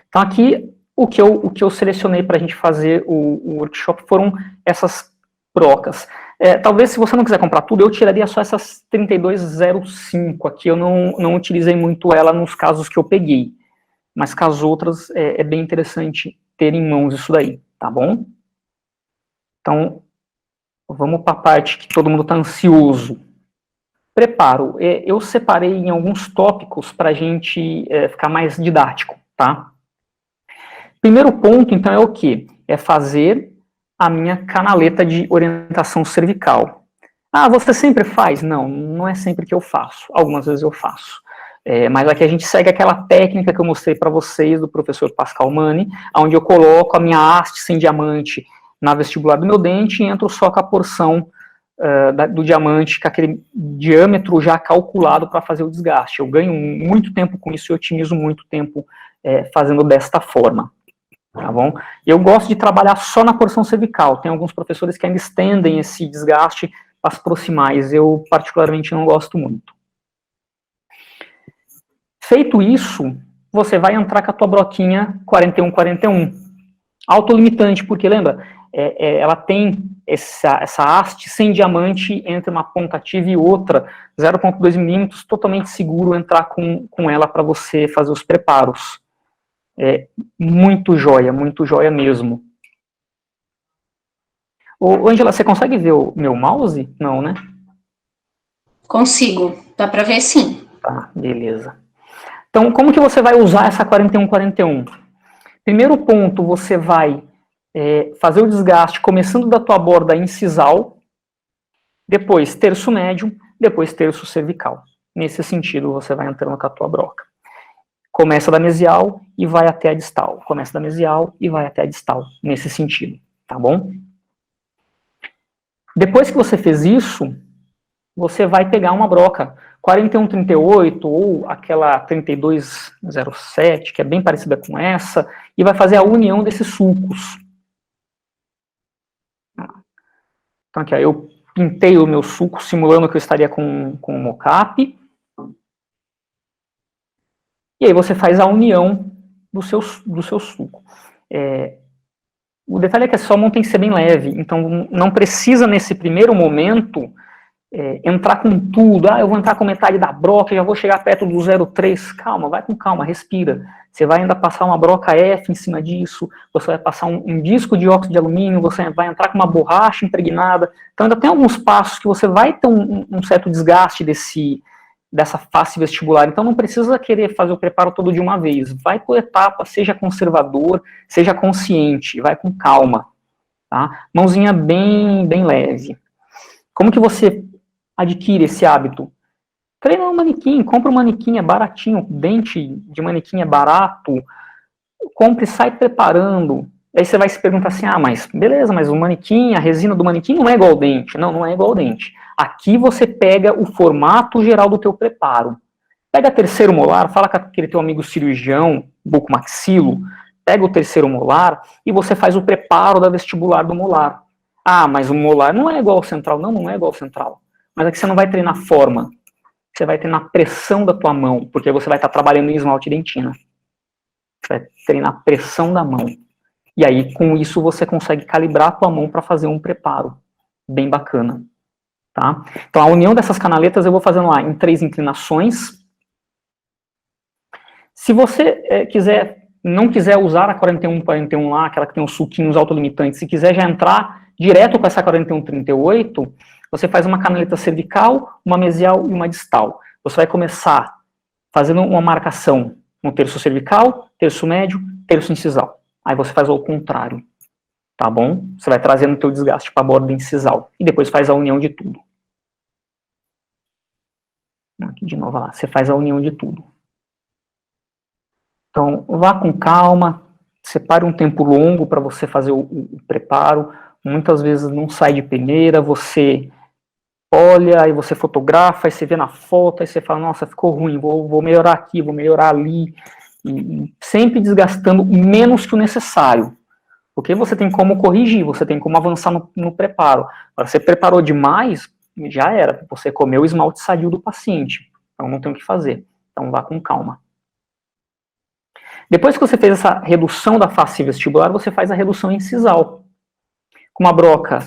Então aqui, o que eu selecionei para a gente fazer o workshop foram essas brocas. Talvez se você não quiser comprar tudo, eu tiraria só essas 3205 aqui, eu não utilizei muito ela nos casos que eu peguei. Mas caso outras, é bem interessante ter em mãos isso daí, tá bom? Então, vamos para a parte que todo mundo está ansioso. Preparo. Eu separei em alguns tópicos para a gente ficar mais didático, tá? Primeiro ponto, então, é o quê? É fazer a minha canaleta de orientação cervical. Ah, você sempre faz? Não, não é sempre que eu faço. Algumas vezes eu faço. Mas aqui a gente segue aquela técnica que eu mostrei para vocês, do professor Pascal Mani, onde eu coloco a minha haste sem diamante na vestibular do meu dente e entro só com a porção do diamante, com aquele diâmetro já calculado para fazer o desgaste. Eu ganho muito tempo com isso e otimizo muito tempo fazendo desta forma. Tá bom? Eu gosto de trabalhar só na porção cervical. Tem alguns professores que ainda estendem esse desgaste para as proximais. Eu, particularmente, não gosto muito. Feito isso, você vai entrar com a tua broquinha 4141. Autolimitante, porque lembra, ela tem essa haste sem diamante entre uma ponta ativa e outra, 0,2 milímetros, totalmente seguro entrar com ela para você fazer os preparos. Muito joia mesmo. Ô, Angela, você consegue ver o meu mouse? Não, né? Consigo, dá para ver sim. Tá, beleza. Então, como que você vai usar essa 4141? Primeiro ponto, você vai fazer o desgaste começando da tua borda incisal, depois terço médio, depois terço cervical. Nesse sentido, você vai entrando com a tua broca. Começa da mesial e vai até a distal. Começa da mesial e vai até a distal. Nesse sentido, tá bom? Depois que você fez isso, você vai pegar uma broca 4138 ou aquela 3207, que é bem parecida com essa, e vai fazer a união desses sulcos. Então aqui, ó, eu pintei o meu sulco simulando que eu estaria com o mocap. E aí você faz a união do seu sulco. O detalhe é que a sua mão tem que ser bem leve, então não precisa nesse primeiro momento entrar com tudo. Eu vou entrar com metade da broca, já vou chegar perto do 0,3. Calma, vai com calma, respira. Você vai ainda passar uma broca F em cima disso, você vai passar um disco de óxido de alumínio, você vai entrar com uma borracha impregnada. Então ainda tem alguns passos que você vai ter um certo desgaste dessa face vestibular. Então não precisa querer fazer o preparo todo de uma vez. Vai por etapas, seja conservador, seja consciente, vai com calma. Tá? Mãozinha bem leve. Como que você adquire esse hábito? Treina um manequim, compra um manequim, é baratinho, dente de manequim é barato, compre e sai preparando. Aí você vai se perguntar assim, mas beleza, mas o manequim, a resina do manequim não é igual ao dente. Não, não é igual ao dente. Aqui você pega o formato geral do teu preparo. Pega terceiro molar, fala com aquele teu amigo cirurgião, bucomaxilo, pega o terceiro molar e você faz o preparo da vestibular do molar. Mas o molar não é igual ao central. Não, não é igual ao central. Mas aqui você não vai treinar forma. Você vai treinar pressão da tua mão, porque você vai estar trabalhando em esmalte e dentina. Você vai treinar a pressão da mão. E aí, com isso, você consegue calibrar a tua mão para fazer um preparo. Bem bacana. Tá? Então, a união dessas canaletas eu vou fazendo lá em 3 inclinações. Se você não quiser usar a 4141 lá, aquela que tem os sulquinhos autolimitantes, se quiser já entrar direto com essa 4138, você faz uma canaleta cervical, uma mesial e uma distal. Você vai começar fazendo uma marcação no terço cervical, terço médio, terço incisal. Aí você faz ao contrário, tá bom? Você vai trazendo o teu desgaste para a borda incisal. E depois faz a união de tudo. Aqui de novo, lá. Você faz a união de tudo. Então, vá com calma, separe um tempo longo para você fazer o preparo. Muitas vezes não sai de primeira, você olha, aí você fotografa, aí você vê na foto, aí você fala, nossa, ficou ruim, vou melhorar aqui, vou melhorar ali. E sempre desgastando menos que o necessário. Porque você tem como corrigir, você tem como avançar no preparo. Agora, você preparou demais, já era. Você comeu o esmalte sadio do paciente. Então, não tem o que fazer. Então, vá com calma. Depois que você fez essa redução da face vestibular, você faz a redução incisal. Com uma broca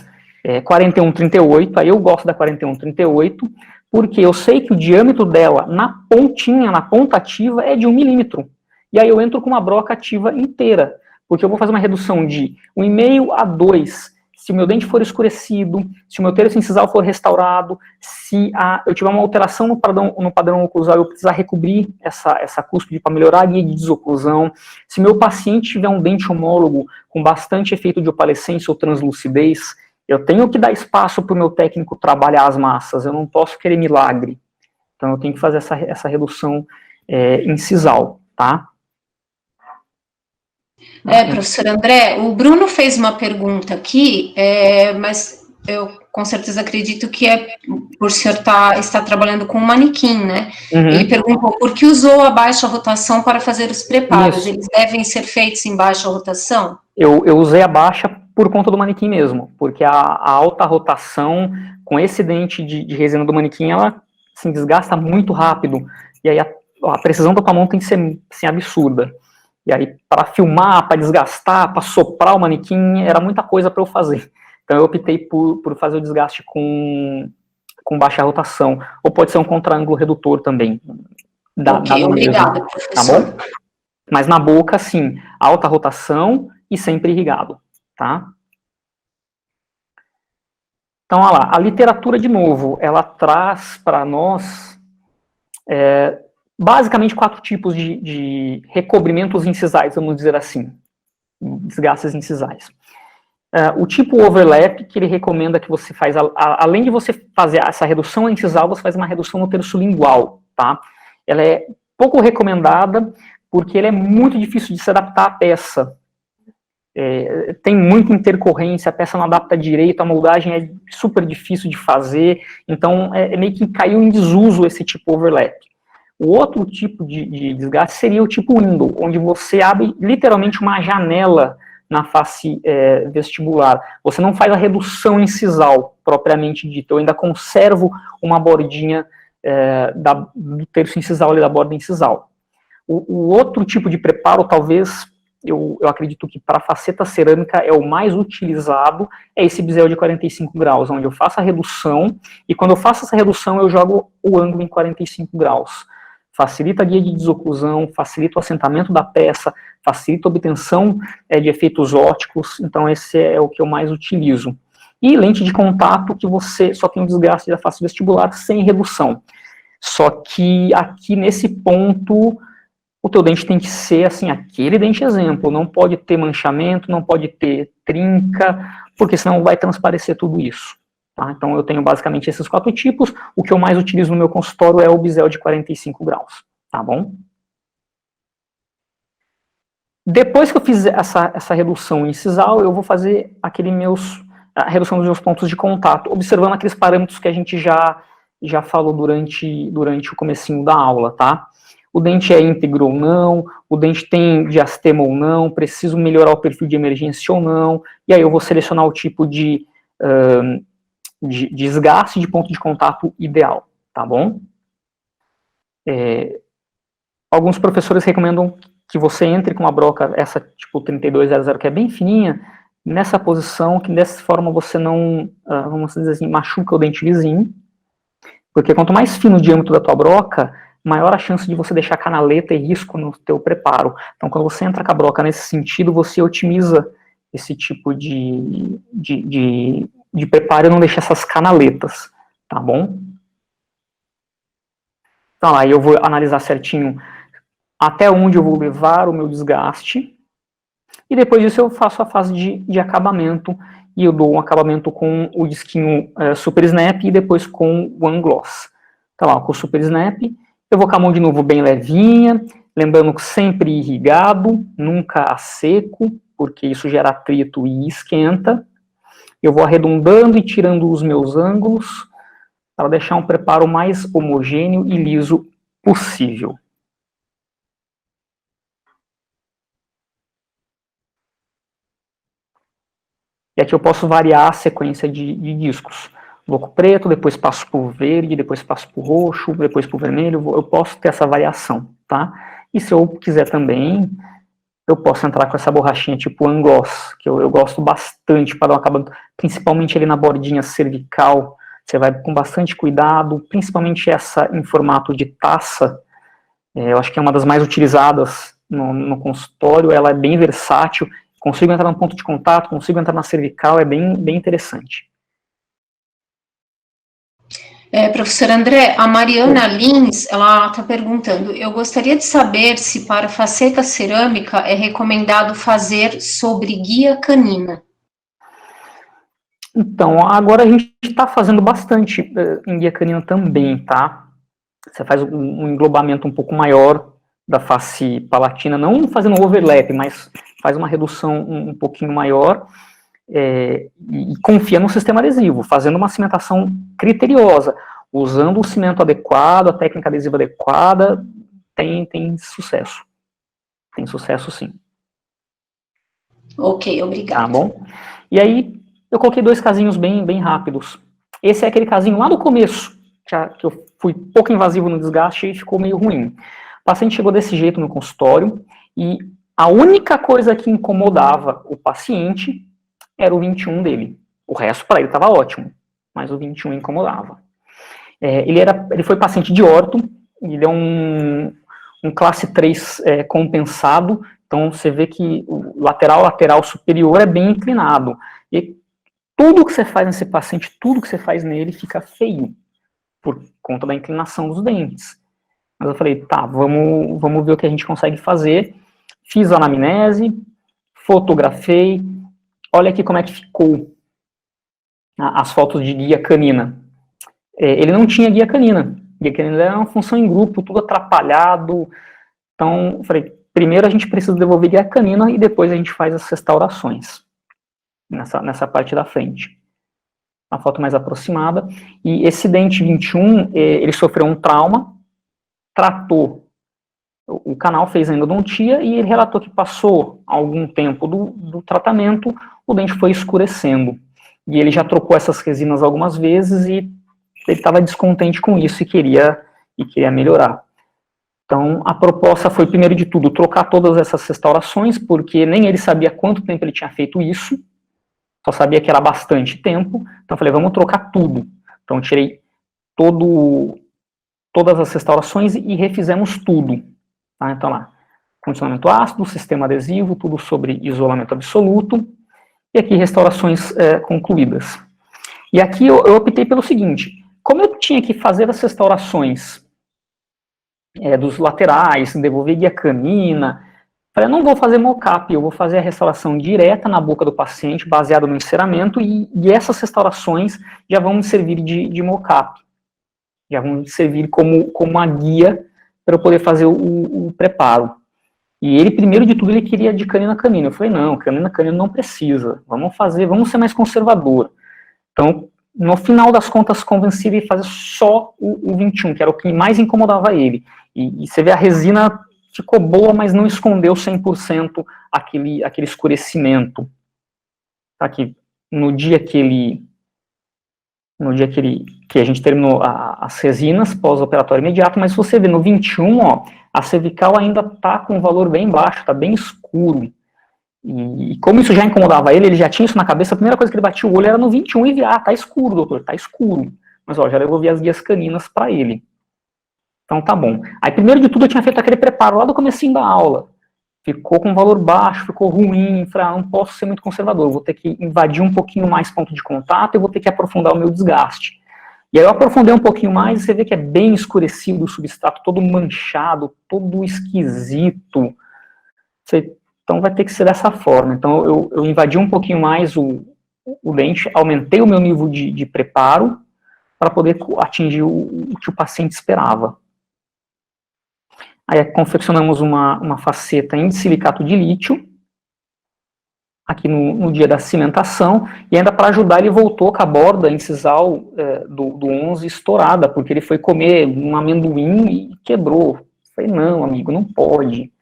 4138, aí eu gosto da 4138, porque eu sei que o diâmetro dela na pontinha, na ponta ativa, é de 1 milímetro. E aí eu entro com uma broca ativa inteira, porque eu vou fazer uma redução de 1,5 a 2, se o meu dente for escurecido, se o meu terço incisal for restaurado, se eu tiver uma alteração no padrão oclusal, eu precisar recobrir essa cúspide para melhorar a guia de desoclusão, se meu paciente tiver um dente homólogo com bastante efeito de opalescência ou translucidez, eu tenho que dar espaço para o meu técnico trabalhar as massas, eu não posso querer milagre. Então eu tenho que fazer essa redução incisal, tá? Professor André, o Bruno fez uma pergunta aqui, mas eu com certeza acredito que é por o senhor estar trabalhando com um manequim, né? Uhum. Ele perguntou por que usou a baixa rotação para fazer os preparos. Isso. Eles devem ser feitos em baixa rotação? Eu usei a baixa por conta do manequim mesmo, porque a alta rotação, com esse dente de resina do manequim, ela se desgasta muito rápido, e aí a precisão da tua mão tem que ser assim, absurda. E aí, para filmar, para desgastar, para soprar o manequim, era muita coisa para eu fazer. Então, eu optei por fazer o desgaste com baixa rotação. Ou pode ser um contra-ângulo redutor também. Ok, obrigada, professor. Tá bom? Mas na boca, sim, alta rotação e sempre irrigado, tá? Então, olha lá, a literatura, de novo, ela traz para nós... basicamente 4 tipos de recobrimentos incisais, vamos dizer assim, desgastes incisais. O tipo overlap, que ele recomenda que você faz, além de você fazer essa redução incisal, você faz uma redução no terço lingual, tá? Ela é pouco recomendada, porque ele é muito difícil de se adaptar à peça. tem muita intercorrência, a peça não adapta direito, a moldagem é super difícil de fazer, então meio que caiu em desuso esse tipo overlap. O outro tipo de desgaste seria o tipo window, onde você abre literalmente uma janela na face vestibular. Você não faz a redução incisal, propriamente dita, eu ainda conservo uma bordinha do terço incisal ali, da borda incisal. O outro tipo de preparo, talvez, eu acredito que para faceta cerâmica é o mais utilizado, é esse bisel de 45 graus, onde eu faço a redução, e quando eu faço essa redução eu jogo o ângulo em 45 graus. Facilita a guia de desoclusão, facilita o assentamento da peça, facilita a obtenção de efeitos ópticos, então esse é o que eu mais utilizo. E lente de contato, que você só tem um desgaste da face vestibular sem redução. Só que aqui nesse ponto, o teu dente tem que ser, assim, aquele dente exemplo, não pode ter manchamento, não pode ter trinca, porque senão vai transparecer tudo isso. Tá? Então eu tenho basicamente esses 4 tipos, o que eu mais utilizo no meu consultório é o bisel de 45 graus, tá bom? Depois que eu fiz essa redução incisal, eu vou fazer a redução dos meus pontos de contato, observando aqueles parâmetros que a gente já falou durante o comecinho da aula, tá? O dente é íntegro ou não, o dente tem diastema ou não, preciso melhorar o perfil de emergência ou não, e aí eu vou selecionar o tipo de desgaste de ponto de contato ideal, tá bom? Alguns professores recomendam que você entre com uma broca, essa tipo 3200, que é bem fininha, nessa posição, que dessa forma você não, vamos dizer assim, machuca o dente vizinho, porque quanto mais fino o diâmetro da tua broca, maior a chance de você deixar canaleta e risco no teu preparo. Então, quando você entra com a broca nesse sentido, você otimiza esse tipo de preparo e não deixa essas canaletas, tá bom? Então, aí eu vou analisar certinho até onde eu vou levar o meu desgaste, e depois disso eu faço a fase de acabamento, e eu dou um acabamento com o disquinho Super Snap e depois com o One Gloss. Então, ó, com o Super Snap, eu vou com a mão de novo bem levinha, lembrando que sempre irrigado, nunca a seco, porque isso gera atrito e esquenta. Eu vou arredondando e tirando os meus ângulos, para deixar um preparo mais homogêneo e liso possível. E aqui eu posso variar a sequência de discos. Vou com o preto, depois passo para o verde, depois passo para o roxo, depois para o vermelho. Eu posso ter essa variação, tá? E se eu quiser também, eu posso entrar com essa borrachinha tipo One Gloss, que eu gosto bastante para dar um acabamento, principalmente ali na bordinha cervical. Você vai com bastante cuidado, principalmente essa em formato de taça. Eu acho que é uma das mais utilizadas no consultório, ela é bem versátil. Consigo entrar no ponto de contato, consigo entrar na cervical, é bem interessante. Professor André, a Mariana Lins, ela está perguntando, eu gostaria de saber se para faceta cerâmica é recomendado fazer sobre guia canina. Então, agora a gente está fazendo bastante em guia canina também, tá? Você faz um englobamento um pouco maior da face palatina, não fazendo overlap, mas faz uma redução um pouquinho maior e confia no sistema adesivo, fazendo uma cimentação criteriosa, usando o cimento adequado, a técnica adesiva adequada, tem sucesso. Tem sucesso, sim. Ok, obrigada. Tá bom? E aí, eu coloquei 2 casinhos bem rápidos. Esse é aquele casinho lá no começo, que eu fui pouco invasivo no desgaste e ficou meio ruim. O paciente chegou desse jeito no consultório e a única coisa que incomodava o paciente era o 21 dele. O resto para ele estava ótimo, mas o 21 incomodava. Ele foi paciente de orto, ele é um classe 3 compensado, então você vê que o lateral superior é bem inclinado. E tudo que você faz nesse paciente, tudo que você faz nele fica feio, por conta da inclinação dos dentes. Mas eu falei, tá, vamos ver o que a gente consegue fazer. Fiz a anamnese, fotografei, olha aqui como é que ficou as fotos de guia canina. Ele não tinha guia canina. Guia canina era uma função em grupo, tudo atrapalhado. Então, eu falei, primeiro a gente precisa devolver guia canina e depois a gente faz as restaurações, nessa parte da frente. A foto mais aproximada. E esse dente 21, ele sofreu um trauma, tratou, o canal fez a endodontia e ele relatou que passou algum tempo do tratamento, o dente foi escurecendo. E ele já trocou essas resinas algumas vezes e ele estava descontente com isso e queria melhorar. Então, a proposta foi, primeiro de tudo, trocar todas essas restaurações, porque nem ele sabia quanto tempo ele tinha feito isso, só sabia que era bastante tempo, então eu falei, vamos trocar tudo. Então, eu tirei todas as restaurações e refizemos tudo. Tá? Então, lá, condicionamento ácido, sistema adesivo, tudo sobre isolamento absoluto, e aqui restaurações concluídas. E aqui eu optei pelo seguinte, como eu tinha que fazer as restaurações dos laterais, devolver guia canina, falei, eu não vou fazer mocap, eu vou fazer a restauração direta na boca do paciente, baseado no enceramento, e essas restaurações já vão me servir de mocap, já vão me servir como uma guia para eu poder fazer o preparo. E ele, primeiro de tudo, ele queria de canina a canina. Eu falei, não, canina a canina não precisa, vamos ser mais conservador. Então, no final das contas, convenci ele a fazer só o 21, que era o que mais incomodava ele. E você vê, a resina ficou boa, mas não escondeu 100% aquele escurecimento. Tá aqui, no dia que a gente terminou as resinas, pós-operatório imediato, mas se você vê no 21, ó, a cervical ainda está com um valor bem baixo, está bem escuro. E como isso já incomodava ele já tinha isso na cabeça, a primeira coisa que ele batia o olho era no 21 e via, tá escuro, doutor, tá escuro. Mas, ó, já devolvi as guias caninas para ele. Então, tá bom. Aí, primeiro de tudo, eu tinha feito aquele preparo lá do comecinho da aula. Ficou com um valor baixo, ficou ruim, falei, não posso ser muito conservador, vou ter que invadir um pouquinho mais ponto de contato e vou ter que aprofundar o meu desgaste. E aí eu aprofundei um pouquinho mais e você vê que é bem escurecido o substrato, todo manchado, todo esquisito. Então vai ter que ser dessa forma. Então eu invadi um pouquinho mais o dente, aumentei o meu nível de preparo para poder atingir o que o paciente esperava. Aí confeccionamos uma faceta em silicato de lítio, aqui no dia da cimentação, e ainda para ajudar ele voltou com a borda incisal do 11 estourada, porque ele foi comer um amendoim e quebrou. Eu falei, não, amigo, não pode,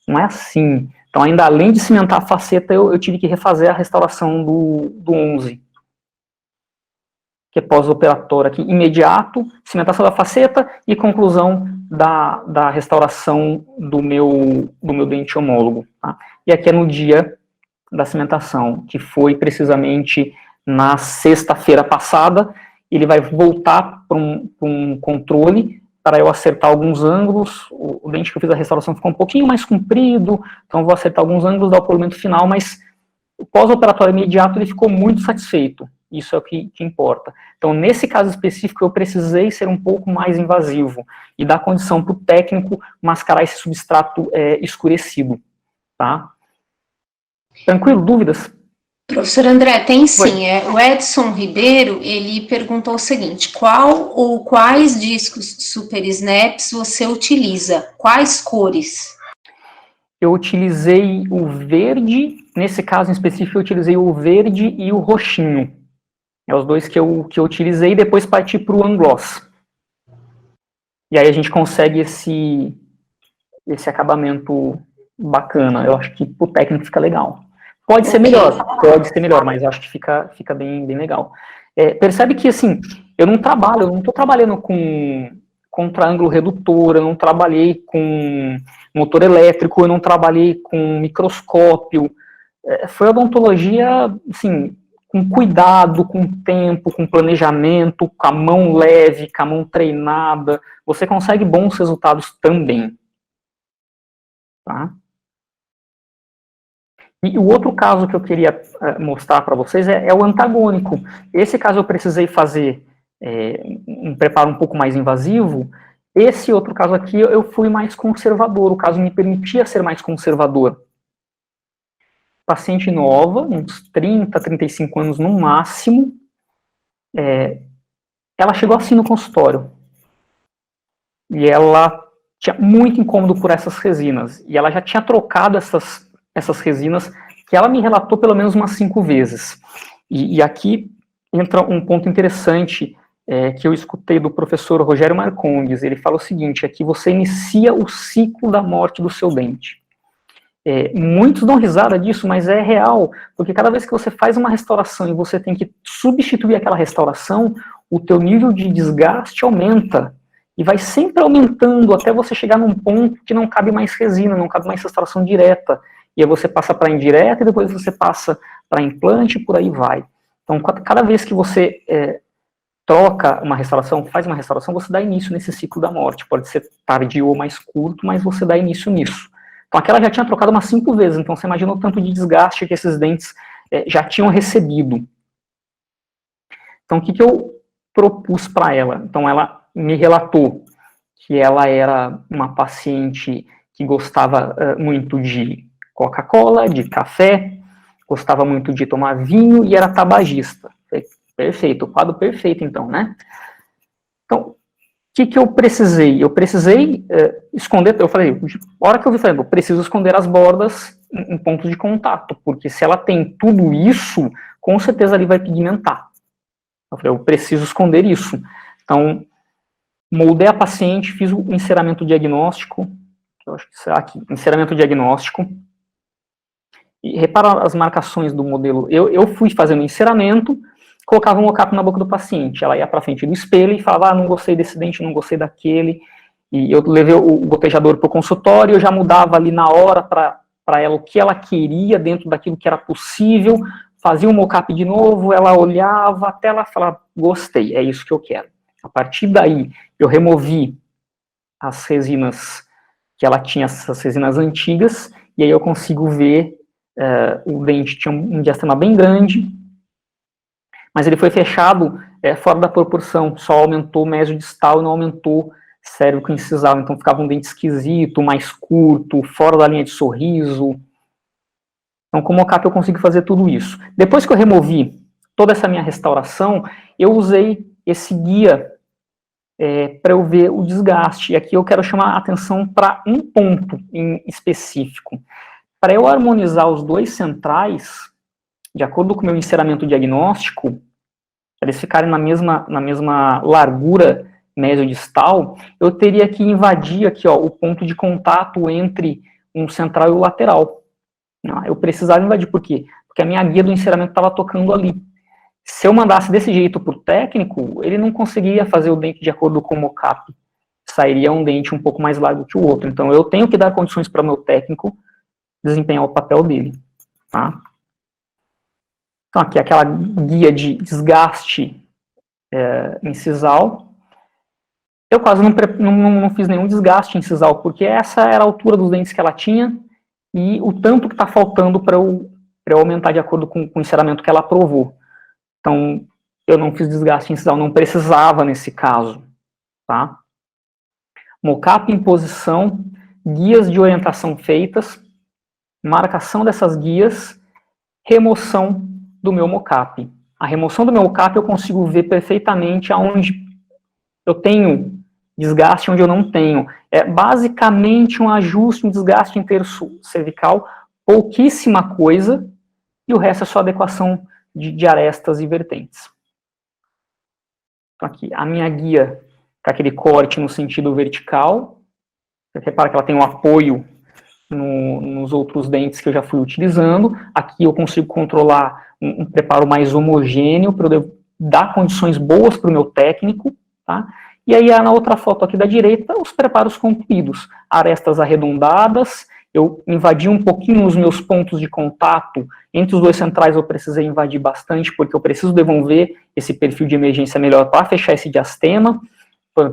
não é assim. Então, ainda além de cimentar a faceta, eu tive que refazer a restauração do 11, que é pós-operatório aqui, imediato, cimentação da faceta e conclusão da restauração do meu dente homólogo. Tá? E aqui é no dia da cimentação, que foi precisamente na sexta-feira passada. Ele vai voltar para um controle para eu acertar alguns ângulos. O dente que eu fiz a restauração ficou um pouquinho mais comprido, então eu vou acertar alguns ângulos, dar o polimento final, mas o pós-operatório imediato ele ficou muito satisfeito. Isso é o que importa. Então, nesse caso específico, eu precisei ser um pouco mais invasivo e dar condição para o técnico mascarar esse substrato escurecido, tá? Tranquilo? Dúvidas? Professor André, tem sim. O Edson Ribeiro, ele perguntou o seguinte, qual ou quais discos Super Snaps você utiliza? Quais cores? Eu utilizei o verde, nesse caso em específico, eu utilizei o verde e o roxinho. É os dois que eu utilizei e depois parti para o Angloss. E aí a gente consegue esse acabamento bacana. Eu acho que pro técnico fica legal. Pode ser melhor, mas eu acho que fica bem legal. Percebe que, assim, eu não estou trabalhando com contra-ângulo redutor, eu não trabalhei com motor elétrico, eu não trabalhei com microscópio. Foi odontologia, assim, com cuidado, com tempo, com planejamento, com a mão leve, com a mão treinada, você consegue bons resultados também. Tá? E o outro caso que eu queria mostrar para vocês é o antagônico. Esse caso eu precisei fazer um preparo um pouco mais invasivo. Esse outro caso aqui eu fui mais conservador, o caso me permitia ser mais conservador. Paciente nova, uns 30, 35 anos no máximo, ela chegou assim no consultório. E ela tinha muito incômodo por essas resinas, e ela já tinha trocado essas resinas, que ela me relatou pelo menos umas 5 vezes. E aqui entra um ponto interessante, que eu escutei do professor Rogério Marcondes. Ele fala o seguinte, aqui você inicia o ciclo da morte do seu dente. Muitos dão risada disso, mas é real, porque cada vez que você faz uma restauração e você tem que substituir aquela restauração, o teu nível de desgaste aumenta, e vai sempre aumentando até você chegar num ponto que não cabe mais resina, não cabe mais restauração direta, e aí você passa para indireta, e depois você passa para implante, e por aí vai. Então, cada vez que você troca uma restauração, faz uma restauração, você dá início nesse ciclo da morte, pode ser tardio ou mais curto, mas você dá início nisso. Então, aquela já tinha trocado umas 5 vezes, então você imagina o tanto de desgaste que esses dentes já tinham recebido. Então, o que eu propus para ela? Então, ela me relatou que ela era uma paciente que gostava muito de Coca-Cola, de café, gostava muito de tomar vinho e era tabagista. Perfeito, o quadro perfeito, então, né? Então, o que eu precisei? Eu precisei esconder, eu falei, a hora que eu vi, eu preciso esconder as bordas em pontos de contato, porque se ela tem tudo isso, com certeza ali vai pigmentar. Eu falei, eu preciso esconder isso. Então, moldei a paciente, fiz o enceramento diagnóstico, que eu acho que será aqui, enceramento diagnóstico, e repara as marcações do modelo. Eu fui fazendo enceramento, colocava um mocap na boca do paciente, ela ia para frente do espelho e falava, não gostei desse dente, não gostei daquele, e eu levei o gotejador para o consultório, eu já mudava ali na hora para ela o que ela queria, dentro daquilo que era possível, fazia o mocap de novo, ela olhava, até ela falar, gostei, é isso que eu quero. A partir daí, eu removi as resinas que ela tinha, essas resinas antigas, e aí eu consigo ver, o dente tinha um diastema bem grande, mas ele foi fechado fora da proporção, só aumentou o mesiodistal e não aumentou cérvico incisal, então ficava um dente esquisito, mais curto, fora da linha de sorriso. Então, com o mocap eu consigo fazer tudo isso. Depois que eu removi toda essa minha restauração, eu usei esse guia para eu ver o desgaste. E aqui eu quero chamar a atenção para um ponto em específico. Para eu harmonizar os dois centrais, de acordo com o meu enceramento diagnóstico, para eles ficarem na mesma largura mesiodistal, eu teria que invadir aqui, ó, o ponto de contato entre um central e o lateral. Eu precisava invadir, por quê? Porque a minha guia do enceramento estava tocando ali. Se eu mandasse desse jeito para o técnico, ele não conseguiria fazer o dente de acordo com o mocap. Sairia um dente um pouco mais largo que o outro. Então, eu tenho que dar condições para o meu técnico desempenhar o papel dele. Tá? Então, aqui, aquela guia de desgaste incisal. Eu quase não fiz nenhum desgaste incisal, porque essa era a altura dos dentes que ela tinha e o tanto que está faltando para eu aumentar de acordo com o enceramento que ela aprovou. Então, eu não fiz desgaste incisal, não precisava nesse caso, tá? Mocap em posição, guias de orientação feitas, marcação dessas guias, remoção do meu mocap. A remoção do meu mocap eu consigo ver perfeitamente aonde eu tenho desgaste, onde eu não tenho. É basicamente um ajuste, um desgaste interno cervical, pouquíssima coisa, e o resto é só adequação de arestas e vertentes. Então aqui, a minha guia com aquele corte no sentido vertical. Você repara que ela tem um apoio nos outros dentes que eu já fui utilizando. Aqui eu consigo controlar um preparo mais homogêneo para eu dar condições boas para o meu técnico, tá? E aí na outra foto aqui da direita, os preparos concluídos, arestas arredondadas. Eu invadi um pouquinho os meus pontos de contato. Entre os dois centrais eu precisei invadir bastante, porque eu preciso devolver esse perfil de emergência melhor para fechar esse diastema.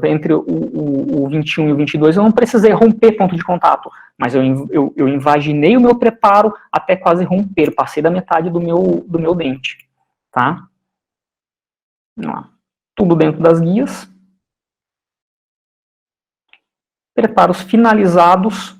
Entre o 21 e o 22 eu não precisei romper ponto de contato, mas eu invaginei o meu preparo até quase romper, passei da metade do meu dente, tá? Tudo dentro das guias. Preparos finalizados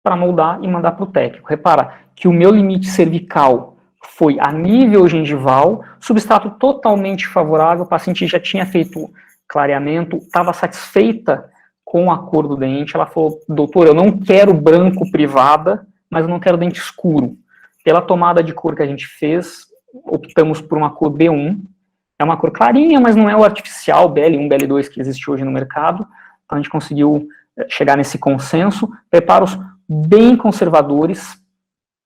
para moldar e mandar para o técnico. Repara que o meu limite cervical foi a nível gengival, substrato totalmente favorável, o paciente já tinha feito clareamento, estava satisfeita com a cor do dente. Ela falou, doutor, eu não quero branco privada, mas eu não quero dente escuro. Pela tomada de cor que a gente fez, optamos por uma cor B1. É uma cor clarinha, mas não é o artificial BL1, BL2 que existe hoje no mercado. Então a gente conseguiu chegar nesse consenso. Preparos bem conservadores.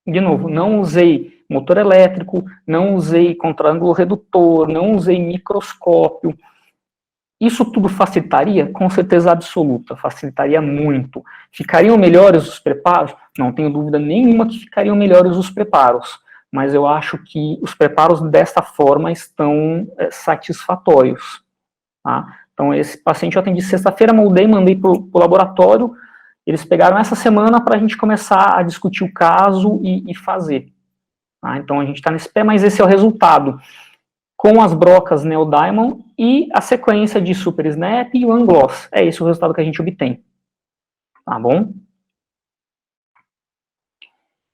De novo, não usei motor elétrico, não usei contraângulo redutor, não usei microscópio. Isso tudo facilitaria? Com certeza absoluta, facilitaria muito. Ficariam melhores os preparos? Não tenho dúvida nenhuma que ficariam melhores os preparos, mas eu acho que os preparos desta forma estão satisfatórios. Tá? Então, esse paciente eu atendi sexta-feira, moldei, mandei para o laboratório, eles pegaram essa semana para a gente começar a discutir o caso e fazer. Tá? Então, a gente está nesse pé, mas esse é o resultado. Com as brocas Neo Diamond e a sequência de Super Snap e o Angloss. É esse o resultado que a gente obtém. Tá bom?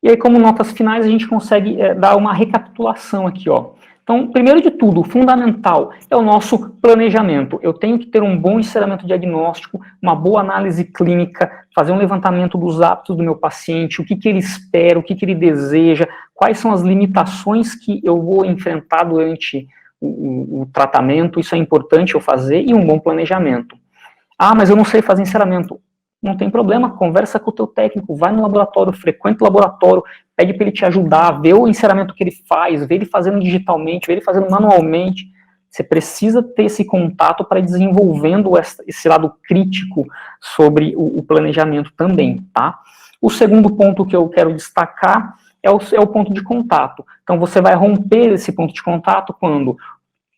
E aí, como notas finais, a gente consegue dar uma recapitulação aqui, ó. Então, primeiro de tudo, o fundamental é o nosso planejamento. Eu tenho que ter um bom encerramento diagnóstico, uma boa análise clínica, fazer um levantamento dos hábitos do meu paciente, o que ele espera, o que ele deseja, quais são as limitações que eu vou enfrentar durante o tratamento, isso é importante eu fazer, e um bom planejamento. Ah, mas eu não sei fazer encerramento. Não tem problema, conversa com o teu técnico, vai no laboratório, frequenta o laboratório, pede para ele te ajudar, vê o encerramento que ele faz, vê ele fazendo digitalmente, vê ele fazendo manualmente. Você precisa ter esse contato para ir desenvolvendo esse lado crítico sobre o planejamento também, tá? O segundo ponto que eu quero destacar é o ponto de contato. Então, você vai romper esse ponto de contato quando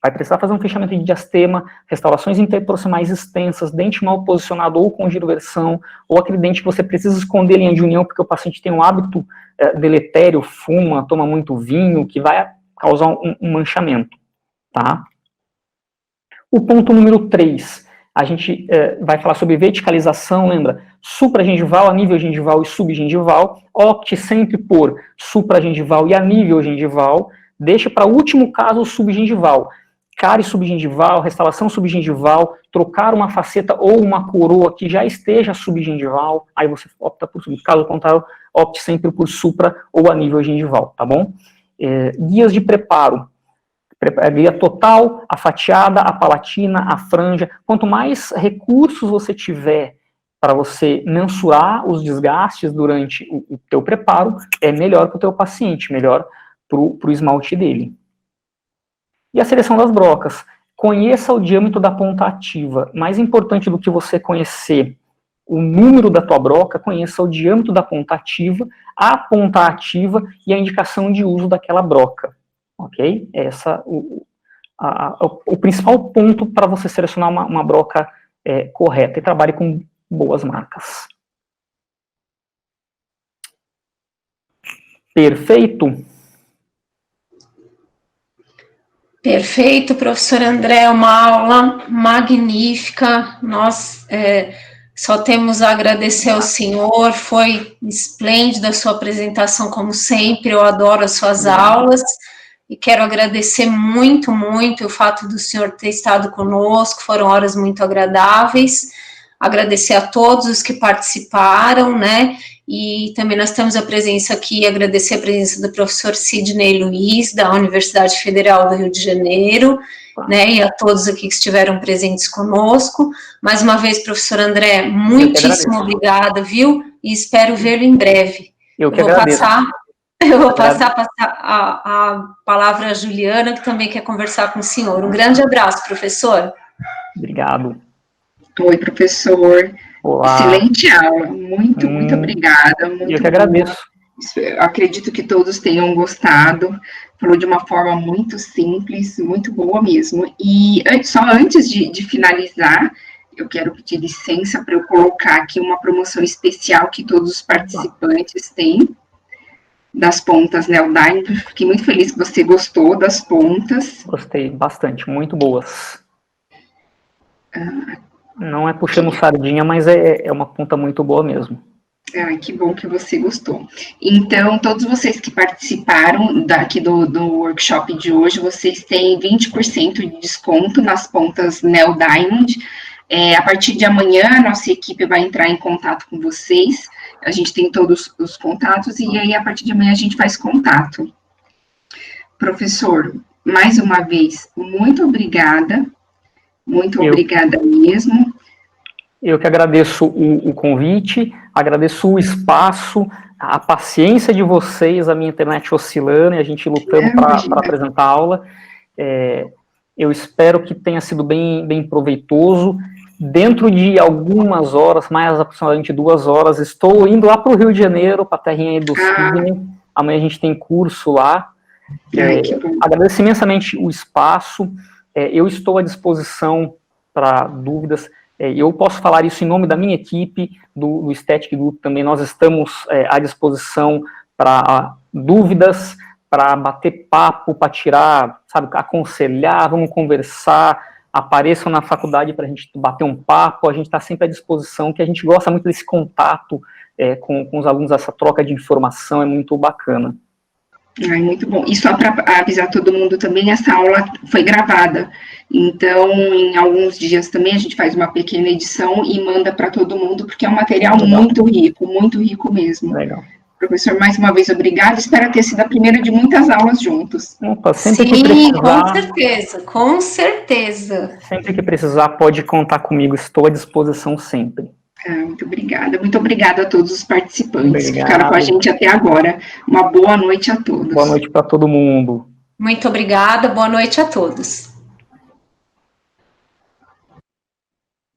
vai precisar fazer um fechamento de diastema, restaurações interproximais extensas, dente mal posicionado ou com giroversão, ou aquele dente que você precisa esconder linha de união porque o paciente tem um hábito deletério, fuma, toma muito vinho, que vai causar um manchamento, tá? O ponto número 3, a gente vai falar sobre verticalização, lembra? Supragengival, anível gengival e subgengival. Opte sempre por supragengival e anível gengival. Deixa para o último caso o subgengival. Cárie subgengival, restauração subgengival, trocar uma faceta ou uma coroa que já esteja subgengival, aí você opta por sub. Caso contrário, opte sempre por supra ou anível gengival, tá bom? Guias de preparo. A guia total, a fatiada, a palatina, a franja. Quanto mais recursos você tiver para você mensurar os desgastes durante o teu preparo, é melhor para o teu paciente, melhor para o esmalte dele. E a seleção das brocas. Conheça o diâmetro da ponta ativa. Mais importante do que você conhecer o número da tua broca, conheça o diâmetro da ponta ativa, a ponta ativa e a indicação de uso daquela broca. Ok? Essa o principal ponto para você selecionar uma broca correta e trabalhe com boas marcas. Perfeito? Perfeito, professor André, uma aula magnífica, nós só temos a agradecer ao senhor, foi esplêndida a sua apresentação, como sempre, eu adoro as suas aulas, e quero agradecer muito, muito o fato do senhor ter estado conosco, foram horas muito agradáveis, agradecer a todos os que participaram, né, e também nós temos a presença aqui, agradecer a presença do professor Sidney Luiz, da Universidade Federal do Rio de Janeiro, né, e a todos aqui que estiveram presentes conosco. Mais uma vez, professor André, muitíssimo obrigada, viu? E espero vê-lo em breve. Eu vou passar a palavra à Juliana, que também quer conversar com o senhor. Um grande abraço, professor. Obrigado. Oi, professor. Olá. Excelente aula. Muito obrigada. Muito eu que agradeço. Eu acredito que todos tenham gostado. Falou de uma forma muito simples, muito boa mesmo. E só antes de finalizar, eu quero pedir licença para eu colocar aqui uma promoção especial que todos os participantes têm das pontas Neo Diamond. Fiquei muito feliz que você gostou das pontas. Gostei bastante, muito boas. Não é puxando sardinha, mas é uma ponta muito boa mesmo. Ai, que bom que você gostou. Então, todos vocês que participaram daqui do workshop de hoje, vocês têm 20% de desconto nas pontas Neo Diamond. A partir de amanhã, a nossa equipe vai entrar em contato com vocês, a gente tem todos os contatos, e aí, a partir de amanhã, a gente faz contato. Professor, mais uma vez, muito obrigada mesmo. Eu que agradeço o convite, agradeço o espaço, a paciência de vocês, a minha internet oscilando, e a gente lutando para apresentar a aula. Eu espero que tenha sido bem proveitoso. Dentro de algumas horas, mais aproximadamente 2 horas, estou indo lá para o Rio de Janeiro, para a terrinha aí do Sidney. Amanhã a gente tem curso lá. Agradeço imensamente o espaço. Eu estou à disposição para dúvidas. Eu posso falar isso em nome da minha equipe, do Static Group também. Nós estamos à disposição para dúvidas, para bater papo, para tirar, sabe, aconselhar, vamos conversar, apareçam na faculdade para a gente bater um papo, a gente está sempre à disposição, que a gente gosta muito desse contato com os alunos, essa troca de informação é muito bacana. Muito bom. E só para avisar todo mundo também, essa aula foi gravada. Então, em alguns dias também, a gente faz uma pequena edição e manda para todo mundo, porque é um material muito rico mesmo. Legal. Professor, mais uma vez, obrigada. Espero ter sido a primeira de muitas aulas juntos. Opa, sempre Sim, que precisar, com certeza. Sempre que precisar, pode contar comigo. Estou à disposição sempre. Muito obrigada. Muito obrigada a todos os participantes Obrigado. que ficaram com a gente até agora. Uma boa noite a todos. Boa noite para todo mundo. Muito obrigada, boa noite a todos.